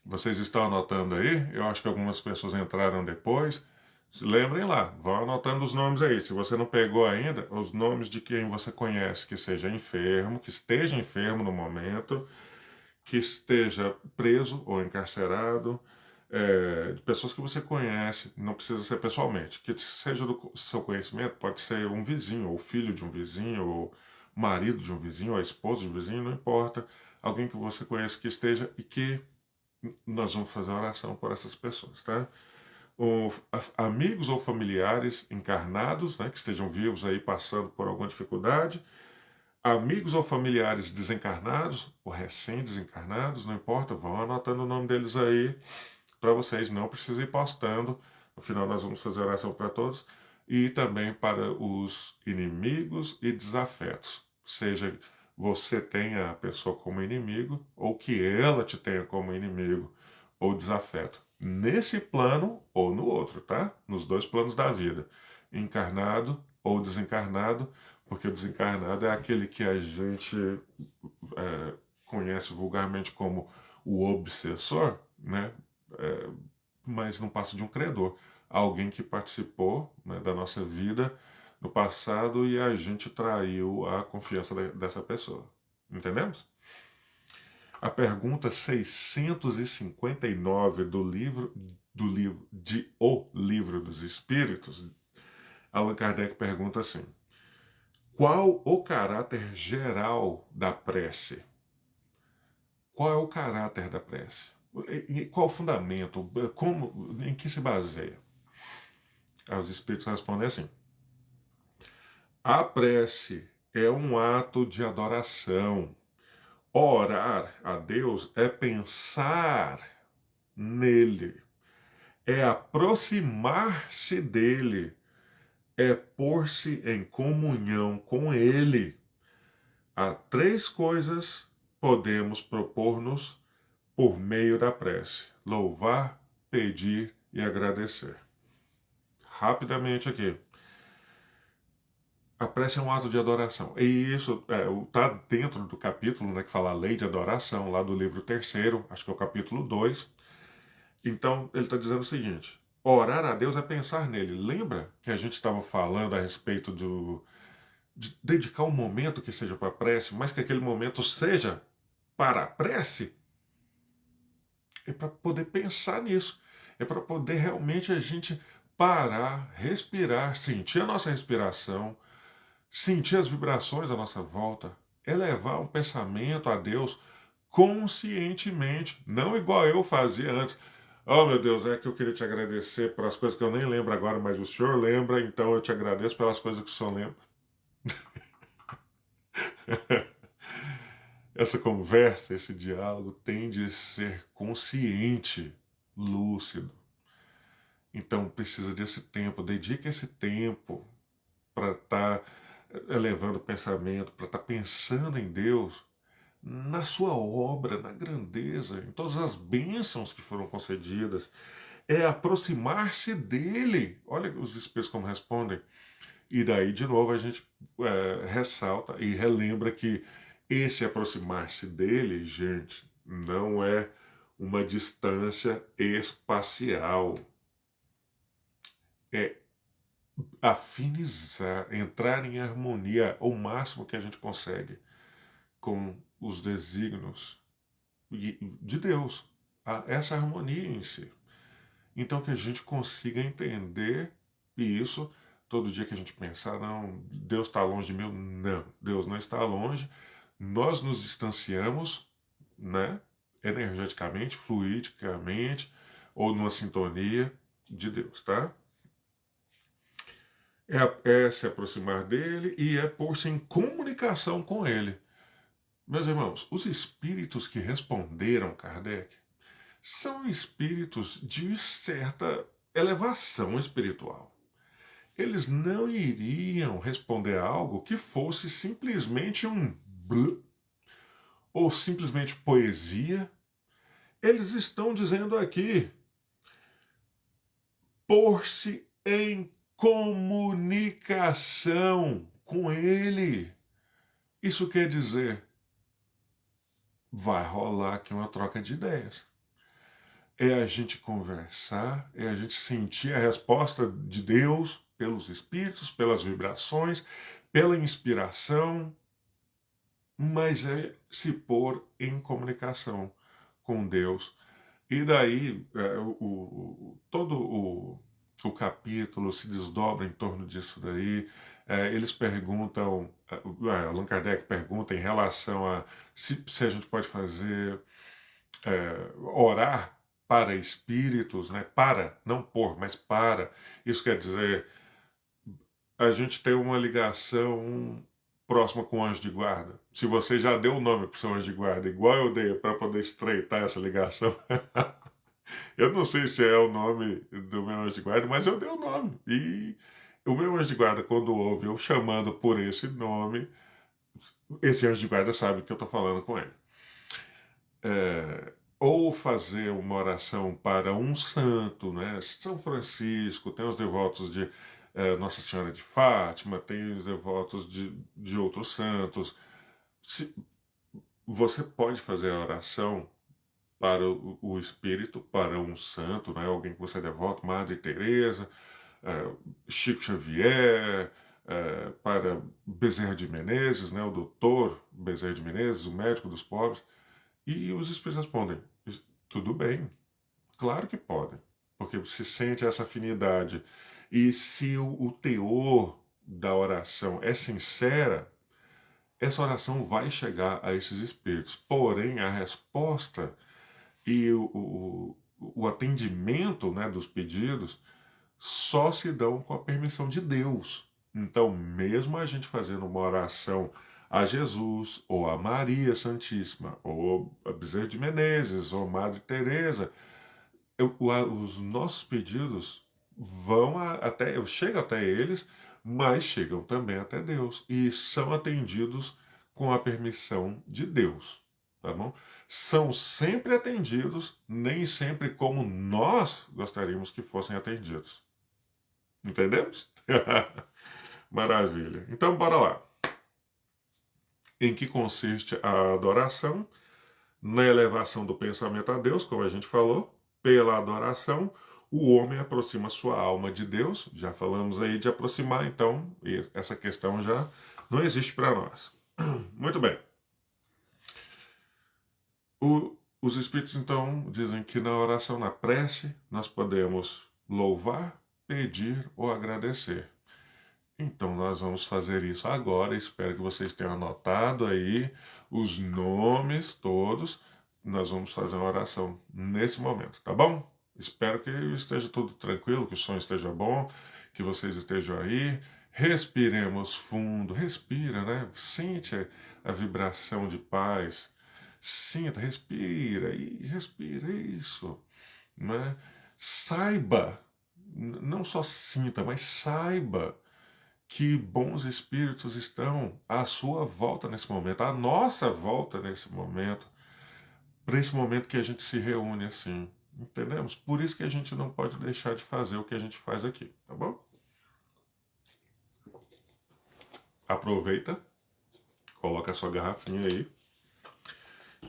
Vocês estão anotando aí? Eu acho que algumas pessoas entraram depois. Lembrem lá, vão anotando os nomes aí. Se você não pegou ainda, os nomes de quem você conhece que seja enfermo, que esteja enfermo no momento, que esteja preso ou encarcerado, de pessoas que você conhece, não precisa ser pessoalmente, que seja do seu conhecimento, pode ser um vizinho, ou filho de um vizinho, ou marido de um vizinho, ou a esposa de um vizinho, não importa. Alguém que você conhece que esteja e que nós vamos fazer a oração por essas pessoas, tá? Amigos ou familiares encarnados, né, que estejam vivos aí passando por alguma dificuldade, amigos ou familiares desencarnados ou recém-desencarnados, não importa, vão anotando o nome deles aí para vocês, não precisam ir postando. No final nós vamos fazer oração para todos e também para os inimigos e desafetos, seja você tenha a pessoa como inimigo ou que ela te tenha como inimigo ou desafeto, nesse plano ou no outro, tá? Nos dois planos da vida, encarnado ou desencarnado, porque o desencarnado é aquele que a gente conhece vulgarmente como o obsessor, né? Mas não passa de um credor, alguém que participou, né, da nossa vida no passado e a gente traiu a confiança dessa pessoa. Entendemos? A pergunta 659 do livro de O Livro dos Espíritos, Allan Kardec pergunta assim: qual o caráter geral da prece? Qual é o caráter da prece? Qual o fundamento? Em que se baseia? Os espíritos respondem assim: a prece é um ato de adoração. Orar a Deus é pensar nele, é aproximar-se dele, é pôr-se em comunhão com ele. Há três coisas podemos propor-nos por meio da prece: louvar, pedir e agradecer. Rapidamente aqui. A prece é um ato de adoração. E isso está dentro do capítulo, né, que fala a lei de adoração, lá do livro terceiro, acho que é o capítulo 2. Então, ele está dizendo o seguinte: orar a Deus é pensar nele. Lembra que a gente estava falando a respeito de dedicar um momento que seja para a prece, mas que aquele momento seja para a prece? É para poder pensar nisso. É para poder realmente a gente parar, respirar, sentir a nossa respiração, sentir as vibrações à nossa volta, elevar um pensamento a Deus conscientemente, não igual eu fazia antes. Oh, meu Deus, é que eu queria te agradecer pelas coisas que eu nem lembro agora, mas o senhor lembra, então eu te agradeço pelas coisas que o senhor lembra. Essa conversa, esse diálogo tem de ser consciente, lúcido. Então precisa desse tempo, dedique esse tempo para estar elevando o pensamento, para estar pensando em Deus, na sua obra, na grandeza, em todas as bênçãos que foram concedidas. É aproximar-se dele. Olha os espíritos como respondem. E daí, de novo, a gente ressalta e relembra que esse aproximar-se dele, gente, não é uma distância espacial. É afinizar, entrar em harmonia o máximo que a gente consegue com os desígnios de Deus, essa harmonia em si. Então que a gente consiga entender isso todo dia que a gente pensar, não, Deus está longe de mim, não, Deus não está longe, nós nos distanciamos, né, energeticamente, fluidicamente, ou numa sintonia de Deus, tá? É se aproximar dele e é pôr-se em comunicação com ele. Meus irmãos, os espíritos que responderam Kardec são espíritos de certa elevação espiritual. Eles não iriam responder algo que fosse simplesmente um blá ou simplesmente poesia. Eles estão dizendo aqui: pôr-se em comunicação com ele. Isso quer dizer, vai rolar aqui uma troca de ideias. É a gente conversar, é a gente sentir a resposta de Deus pelos espíritos, pelas vibrações, pela inspiração, mas é se pôr em comunicação com Deus. E daí todo o capítulo se desdobra em torno disso daí. Eles perguntam, Allan Kardec pergunta em relação a se a gente pode fazer, orar para espíritos, né? Para, não por, mas para. Isso quer dizer, a gente tem uma ligação próxima com o anjo de guarda. Se você já deu o nome para o seu anjo de guarda, igual eu dei, para poder estreitar essa ligação, eu não sei se é o nome do meu anjo de guarda, mas eu dei o nome. E o meu anjo de guarda, quando ouve eu chamando por esse nome, esse anjo de guarda sabe que eu estou falando com ele. Ou fazer uma oração para um santo, né? São Francisco, tem os devotos de Nossa Senhora de Fátima, tem os devotos de outros santos. Você pode fazer a oração para o espírito, para um santo, né? Alguém que você é devoto, Madre Teresa, Chico Xavier, para Bezerra de Menezes, né? O doutor Bezerra de Menezes, o médico dos pobres. E os espíritos respondem: tudo bem, claro que podem, porque se sente essa afinidade. E se o teor da oração é sincera, essa oração vai chegar a esses espíritos. Porém, a resposta e o atendimento, né, dos pedidos só se dão com a permissão de Deus. Então, mesmo a gente fazendo uma oração a Jesus, ou a Maria Santíssima, ou a Bezerra de Menezes, ou Madre Teresa, os nossos pedidos vão até, chegam até eles, mas chegam também até Deus e são atendidos com a permissão de Deus, tá bom? São sempre atendidos, nem sempre como nós gostaríamos que fossem atendidos. Entendemos? Maravilha. Então, bora lá. Em que consiste a adoração? Na elevação do pensamento a Deus, como a gente falou, pela adoração, o homem aproxima sua alma de Deus. Já falamos aí de aproximar, então, e essa questão já não existe para nós. Muito bem. Os Espíritos, então, dizem que na oração, na prece, nós podemos louvar, pedir ou agradecer. Então, nós vamos fazer isso agora. Espero que vocês tenham anotado aí os nomes todos. Nós vamos fazer uma oração nesse momento, tá bom? Espero que esteja tudo tranquilo, que o som esteja bom, que vocês estejam aí. Respiremos fundo, respira, né? Sente a vibração de paz. Sinta, respira e respira isso, né? Saiba, não só sinta, mas saiba que bons espíritos estão à sua volta nesse momento, à nossa volta nesse momento, para esse momento que a gente se reúne assim. Entendemos? Por isso que a gente não pode deixar de fazer o que a gente faz aqui, tá bom? Aproveita, coloca a sua garrafinha aí,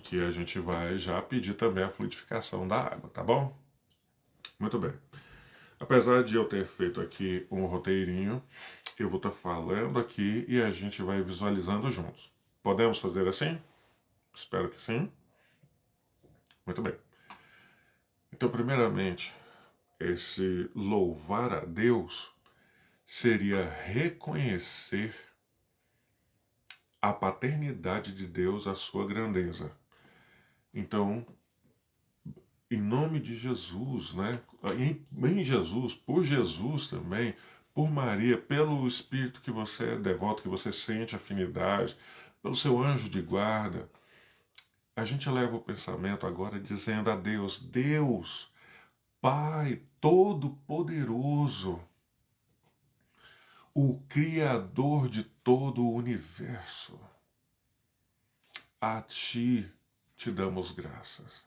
que a gente vai já pedir também a fluidificação da água, tá bom? Muito bem. Apesar de eu ter feito aqui um roteirinho, eu vou estar falando aqui e a gente vai visualizando juntos. Podemos fazer assim? Espero que sim. Muito bem. Então, primeiramente, esse louvar a Deus seria reconhecer a paternidade de Deus, a sua grandeza. Então, em nome de Jesus, né? Em Jesus, por Jesus também, por Maria, pelo Espírito que você é devoto, que você sente afinidade, pelo seu anjo de guarda, a gente leva o pensamento agora dizendo a Deus: Deus, Pai Todo-Poderoso, o Criador de todo o universo, a Ti te damos graças.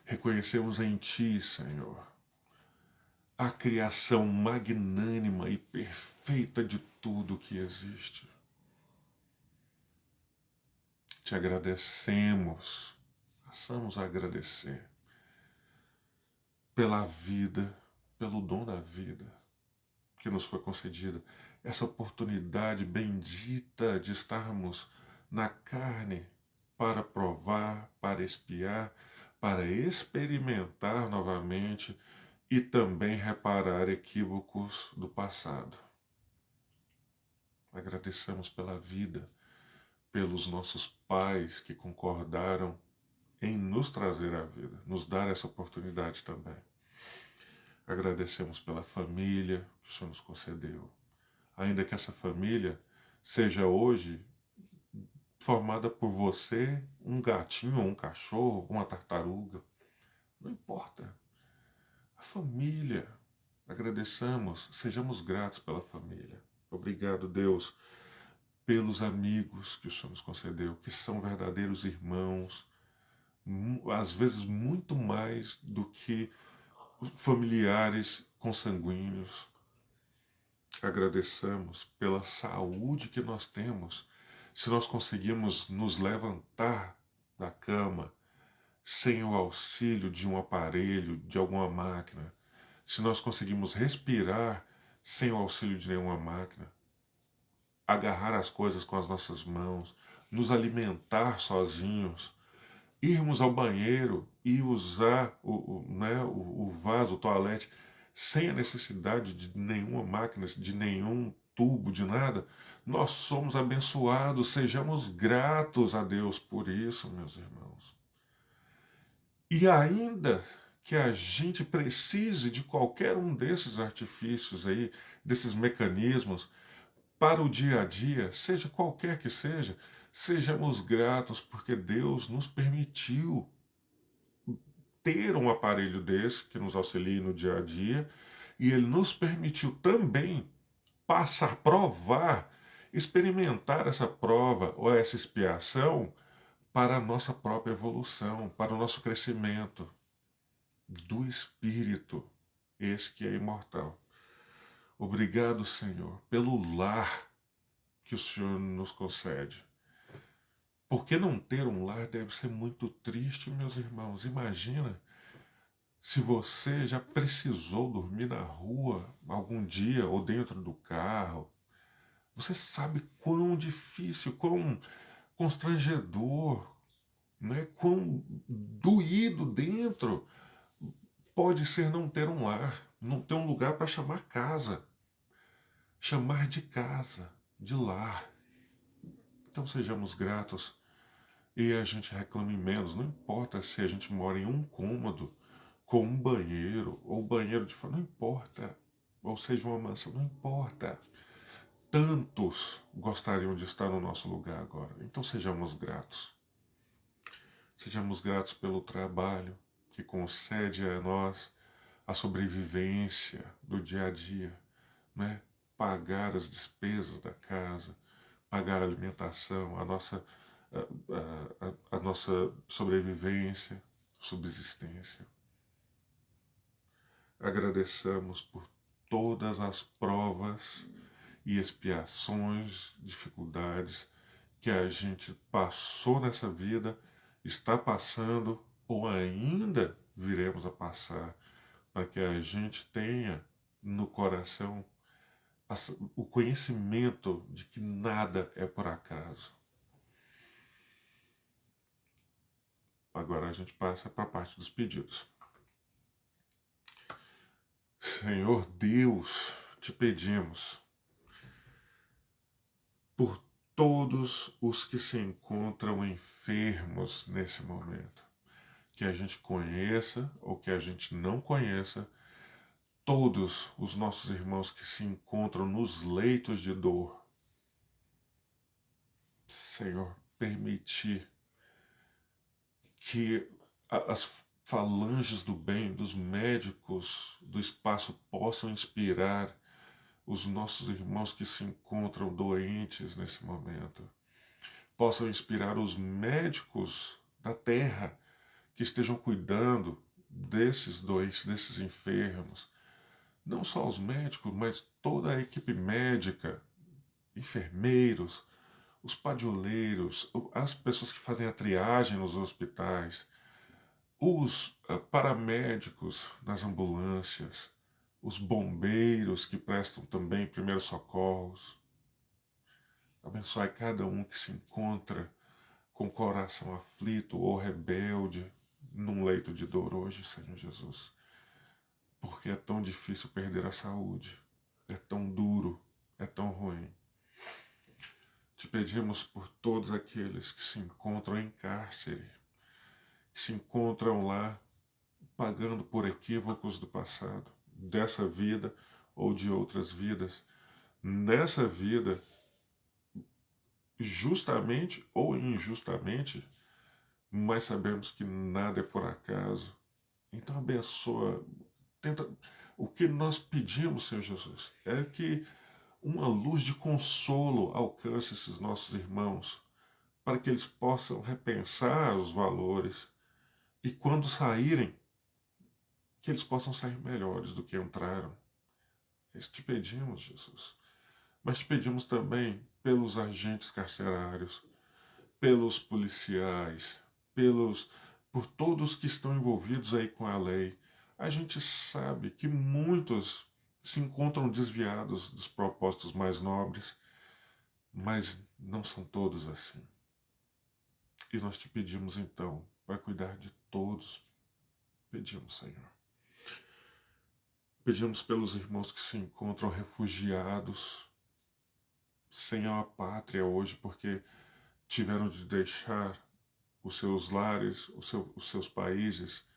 Reconhecemos em Ti, Senhor, a criação magnânima e perfeita de tudo que existe. Te agradecemos, passamos a agradecer pela vida, pelo dom da vida que nos foi concedida, essa oportunidade bendita de estarmos na carne para provar, para espiar, para experimentar novamente e também reparar equívocos do passado. Agradecemos pela vida, pelos nossos pais que concordaram em nos trazer a vida, nos dar essa oportunidade também. Agradecemos pela família que o Senhor nos concedeu. Ainda que essa família seja hoje formada por você, um gatinho, um cachorro, uma tartaruga. Não importa. A família. Agradecemos, sejamos gratos pela família. Obrigado, Deus, pelos amigos que o Senhor nos concedeu, que são verdadeiros irmãos, às vezes muito mais do que familiares consanguíneos. Agradecemos pela saúde que nós temos. Se nós conseguimos nos levantar da cama sem o auxílio de um aparelho, de alguma máquina, se nós conseguimos respirar sem o auxílio de nenhuma máquina, agarrar as coisas com as nossas mãos, nos alimentar sozinhos, irmos ao banheiro e usar o vaso, o toalete, sem a necessidade de nenhuma máquina, de nenhum tubo, de nada, nós somos abençoados, sejamos gratos a Deus por isso, meus irmãos. E ainda que a gente precise de qualquer um desses artifícios aí, desses mecanismos, para o dia a dia, seja qualquer que seja, sejamos gratos porque Deus nos permitiu ter um aparelho desse que nos auxilie no dia a dia e Ele nos permitiu também passar, provar, experimentar essa prova ou essa expiação para a nossa própria evolução, para o nosso crescimento do Espírito, esse que é imortal. Obrigado, Senhor, pelo lar que o Senhor nos concede. Porque não ter um lar deve ser muito triste, meus irmãos. Imagina se você já precisou dormir na rua algum dia ou dentro do carro. Você sabe quão difícil, quão constrangedor, né? Quão doído dentro pode ser não ter um lar, não ter um lugar para chamar casa, chamar de casa, de lar. Então sejamos gratos e a gente reclame menos. Não importa se a gente mora em um cômodo com um banheiro ou banheiro de fora, não importa. Ou seja, uma mansão, não importa. Tantos gostariam de estar no nosso lugar agora. Então sejamos gratos. Sejamos gratos pelo trabalho que concede a nós a sobrevivência do dia a dia, né? Pagar as despesas da casa, pagar a alimentação, a nossa sobrevivência, subsistência. Agradeçamos por todas as provas e expiações, dificuldades que a gente passou nessa vida, está passando ou ainda viremos a passar, para que a gente tenha no coração o conhecimento de que nada é por acaso. Agora a gente passa para a parte dos pedidos. Senhor Deus, te pedimos por todos os que se encontram enfermos nesse momento, que a gente conheça ou que a gente não conheça, todos os nossos irmãos que se encontram nos leitos de dor. Senhor, permitir que as falanges do bem, dos médicos do espaço possam inspirar os nossos irmãos que se encontram doentes nesse momento. Possam inspirar os médicos da terra que estejam cuidando desses doentes, desses enfermos. Não só os médicos, mas toda a equipe médica, enfermeiros, os padioleiros, as pessoas que fazem a triagem nos hospitais, os paramédicos nas ambulâncias, os bombeiros que prestam também primeiros socorros. Abençoe cada um que se encontra com o coração aflito ou rebelde num leito de dor hoje, Senhor Jesus. Porque é tão difícil perder a saúde, é tão duro, é tão ruim. Te pedimos por todos aqueles que se encontram em cárcere, que se encontram lá pagando por equívocos do passado, dessa vida ou de outras vidas. Nessa vida, justamente ou injustamente, mas sabemos que nada é por acaso. Então abençoa, tenta. O que nós pedimos, Senhor Jesus, é que uma luz de consolo alcance esses nossos irmãos, para que eles possam repensar os valores e quando saírem, que eles possam sair melhores do que entraram. Nós te pedimos, Jesus. Mas te pedimos também pelos agentes carcerários, pelos policiais, por todos que estão envolvidos aí com a lei. A gente sabe que muitos se encontram desviados dos propósitos mais nobres, mas não são todos assim. E nós te pedimos então, para cuidar de todos, pedimos, Senhor. Pedimos pelos irmãos que se encontram refugiados, sem a pátria hoje, porque tiveram de deixar os seus lares, os seus países,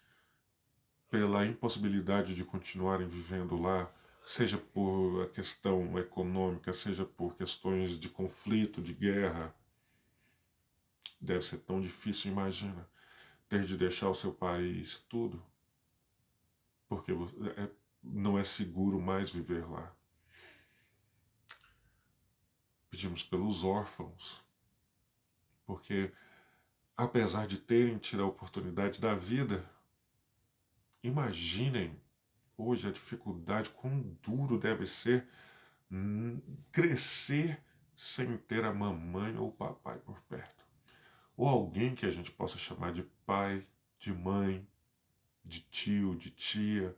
pela impossibilidade de continuarem vivendo lá, seja por a questão econômica, seja por questões de conflito, de guerra. Deve ser tão difícil, imagina, ter de deixar o seu país, tudo, porque não é seguro mais viver lá. Pedimos pelos órfãos, porque apesar de terem tido a oportunidade da vida, imaginem hoje a dificuldade, quão duro deve ser crescer sem ter a mamãe ou o papai por perto. Ou alguém que a gente possa chamar de pai, de mãe, de tio, de tia,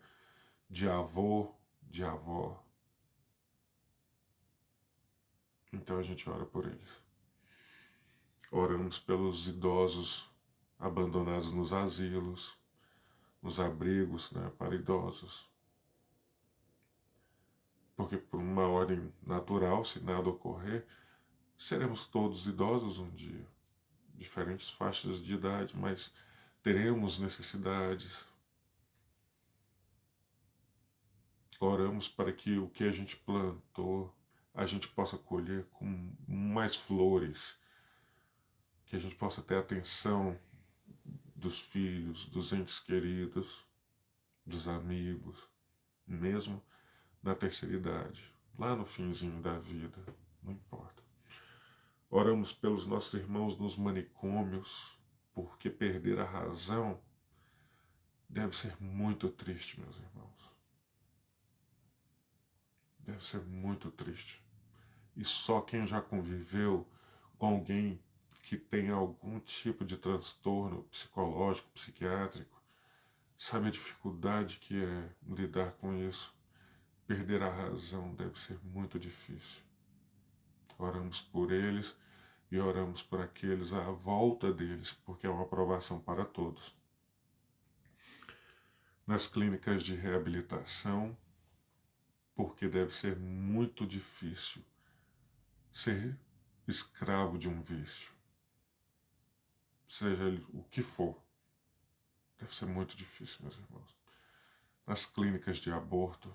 de avô, de avó. Então a gente ora por eles. Oramos pelos idosos abandonados nos asilos, nos abrigos, né, para idosos. Porque por uma ordem natural, se nada ocorrer, seremos todos idosos um dia. Diferentes faixas de idade, mas teremos necessidades. Oramos para que o que a gente plantou, a gente possa colher com mais flores, que a gente possa ter atenção dos filhos, dos entes queridos, dos amigos, mesmo na terceira idade, lá no finzinho da vida, não importa. Oramos pelos nossos irmãos nos manicômios, porque perder a razão deve ser muito triste, meus irmãos. Deve ser muito triste. E só quem já conviveu com alguém que tem algum tipo de transtorno psicológico, psiquiátrico, sabe a dificuldade que é lidar com isso. Perder a razão deve ser muito difícil. Oramos por eles e oramos por aqueles à volta deles, porque é uma aprovação para todos. Nas clínicas de reabilitação, porque deve ser muito difícil ser escravo de um vício, seja ele o que for. Deve ser muito difícil, meus irmãos. Nas clínicas de aborto,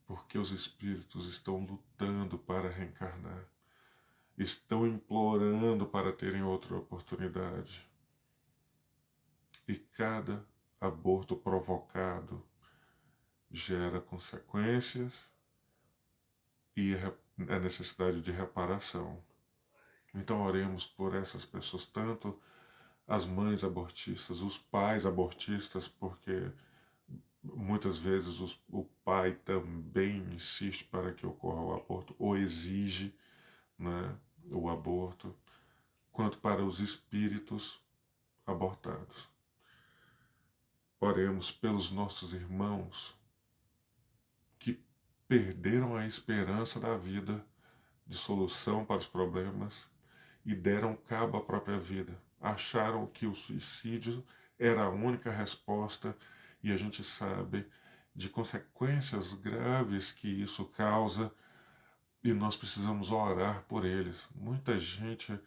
porque os espíritos estão lutando para reencarnar, estão implorando para terem outra oportunidade. E cada aborto provocado gera consequências e a necessidade de reparação. Então oremos por essas pessoas, tanto as mães abortistas, os pais abortistas, porque muitas vezes o pai também insiste para que ocorra o aborto, ou exige, né, o aborto, quanto para os espíritos abortados. Oremos pelos nossos irmãos que perderam a esperança da vida, de solução para os problemas, e deram cabo à própria vida. Acharam que o suicídio era a única resposta, e a gente sabe de consequências graves que isso causa, e nós precisamos orar por eles. Muita gente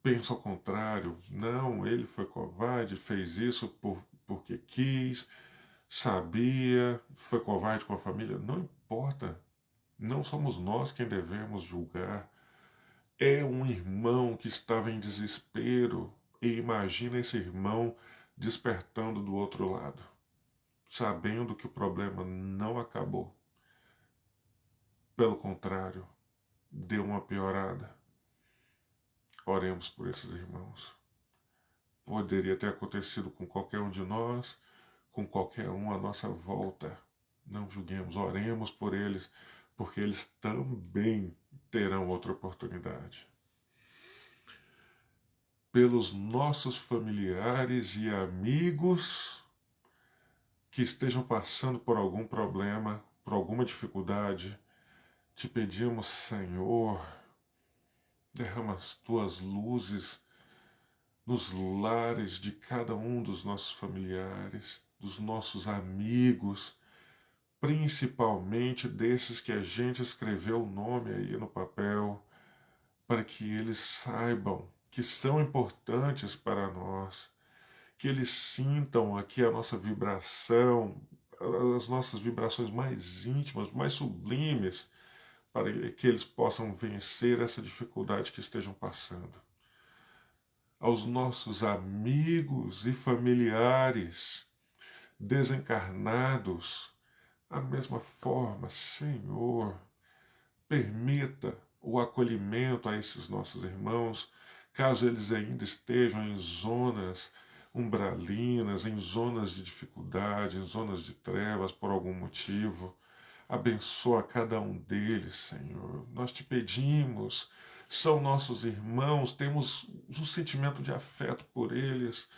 pensa ao contrário. Não, ele foi covarde, fez isso porque quis, sabia, foi covarde com a família. Não importa. Não somos nós quem devemos julgar. É um irmão que estava em desespero, e imagina esse irmão despertando do outro lado, sabendo que o problema não acabou. Pelo contrário, deu uma piorada. Oremos por esses irmãos. Poderia ter acontecido com qualquer um de nós, com qualquer um à nossa volta. Não julguemos, oremos por eles, porque eles também terão outra oportunidade. Pelos nossos familiares e amigos que estejam passando por algum problema, por alguma dificuldade, te pedimos, Senhor, derrama as tuas luzes nos lares de cada um dos nossos familiares, dos nossos amigos, principalmente desses que a gente escreveu o nome aí no papel, para que eles saibam que são importantes para nós que eles sintam aqui a nossa vibração, as nossas vibrações mais íntimas, mais sublimes, para que eles possam vencer essa dificuldade que estejam passando. Aos nossos amigos e familiares desencarnados, a mesma forma, Senhor, permita o acolhimento a esses nossos irmãos, caso eles ainda estejam em zonas umbralinas, em zonas de dificuldade, em zonas de trevas por algum motivo. Abençoa cada um deles, Senhor. Nós te pedimos, são nossos irmãos, temos um sentimento de afeto por eles.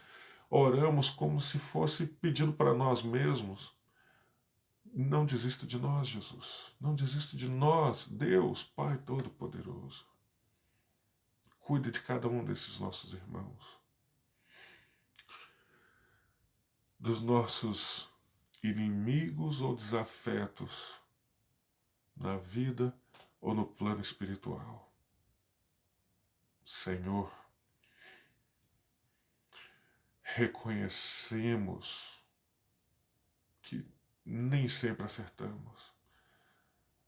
Oramos como se fosse pedindo para nós mesmos. Não desista de nós, Jesus. Não desista de nós, Deus, Pai Todo-Poderoso. Cuide de cada um desses nossos irmãos. Dos nossos inimigos ou desafetos na vida ou no plano espiritual. Senhor, reconhecemos que nem sempre acertamos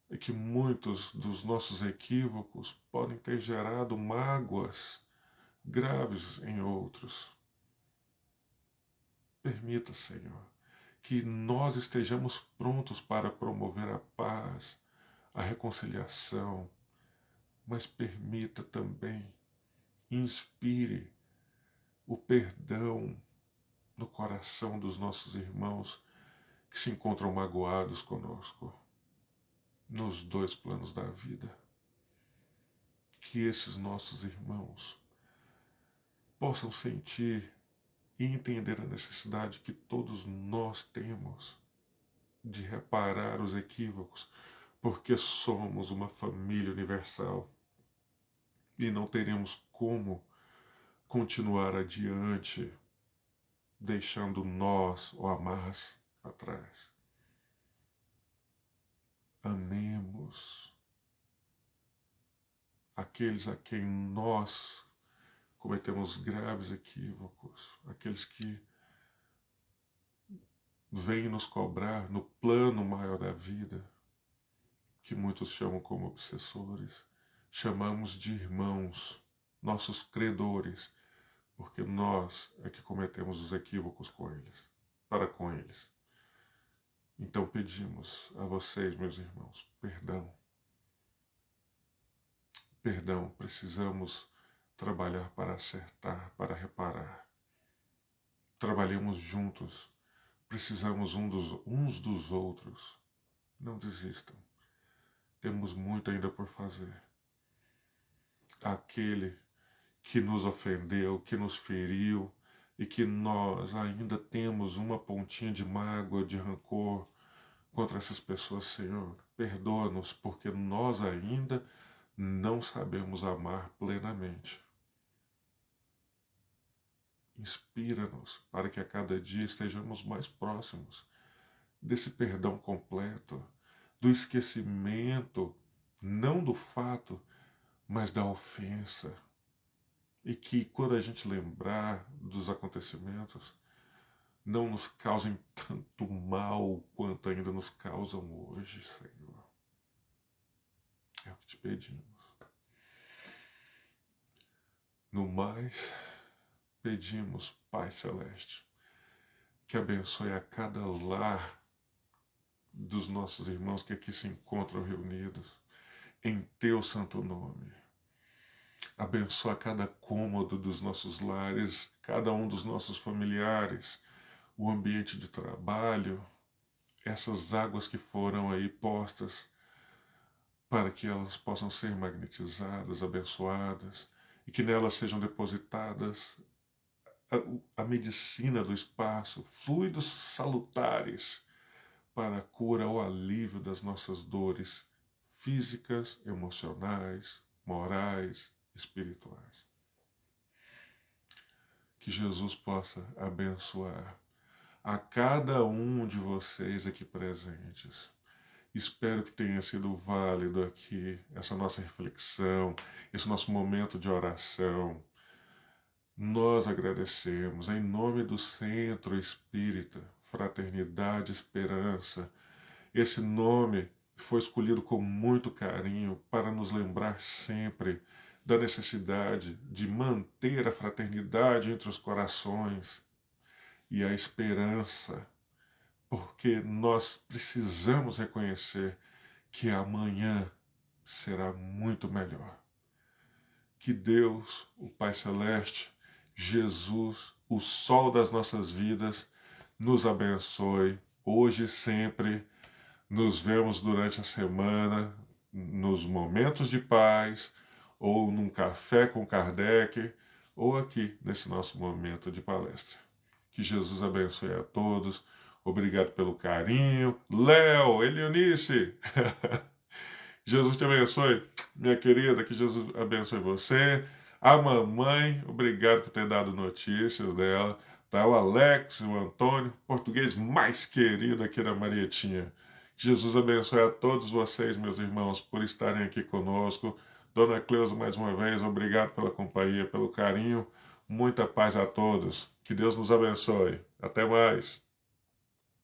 e que muitos dos nossos equívocos podem ter gerado mágoas graves em outros. Permita, Senhor, que nós estejamos prontos para promover a paz, a reconciliação, mas permita também, inspire o perdão no coração dos nossos irmãos que se encontram magoados conosco nos dois planos da vida. Que esses nossos irmãos possam sentir e entender a necessidade que todos nós temos de reparar os equívocos, porque somos uma família universal e não teremos como continuar adiante deixando nós ou amarras para trás. Amemos aqueles a quem nós cometemos graves equívocos, aqueles que vêm nos cobrar no plano maior da vida, que muitos chamam como obsessores, chamamos de irmãos, nossos credores, porque nós é que cometemos os equívocos com eles, para com eles. Então pedimos a vocês, meus irmãos, perdão. Perdão, precisamos trabalhar para acertar, para reparar. Trabalhemos juntos, precisamos uns dos outros. Não desistam, temos muito ainda por fazer. Aquele que nos ofendeu, que nos feriu e que nós ainda temos uma pontinha de mágoa, de rancor contra essas pessoas, Senhor, perdoa-nos, porque nós ainda não sabemos amar plenamente. Inspira-nos para que a cada dia estejamos mais próximos desse perdão completo, do esquecimento, não do fato, mas da ofensa. E que quando a gente lembrar dos acontecimentos, não nos causem tanto mal quanto ainda nos causam hoje, Senhor. É o que te pedimos. No mais, pedimos, Pai Celeste, que abençoe a cada lar dos nossos irmãos que aqui se encontram reunidos, em Teu santo nome. Abençoa cada cômodo dos nossos lares, cada um dos nossos familiares, o ambiente de trabalho, essas águas que foram aí postas para que elas possam ser magnetizadas, abençoadas, e que nelas sejam depositadas a medicina do espaço, fluidos salutares para a cura ou alívio das nossas dores físicas, emocionais, morais, espirituais. Que Jesus possa abençoar a cada um de vocês aqui presentes. Espero que tenha sido válido aqui essa nossa reflexão, esse nosso momento de oração. Nós agradecemos em nome do Centro Espírita, Fraternidade e Esperança. Esse nome foi escolhido com muito carinho para nos lembrar sempre da necessidade de manter a fraternidade entre os corações e a esperança, porque nós precisamos reconhecer que amanhã será muito melhor. Que Deus, o Pai Celeste, Jesus, o sol das nossas vidas, nos abençoe hoje e sempre. Nos vemos durante a semana, nos momentos de paz, ou num café com Kardec, ou aqui nesse nosso momento de palestra. Que Jesus abençoe a todos. Obrigado pelo carinho. Léo, Elionice, Jesus te abençoe, minha querida, que Jesus abençoe você. A mamãe, obrigado por ter dado notícias dela. Tá, o Alex, o Antônio, português mais querido aqui da Marietinha. Jesus abençoe a todos vocês, meus irmãos, por estarem aqui conosco. Dona Cleusa, mais uma vez, obrigado pela companhia, pelo carinho. Muita paz a todos. Que Deus nos abençoe. Até mais.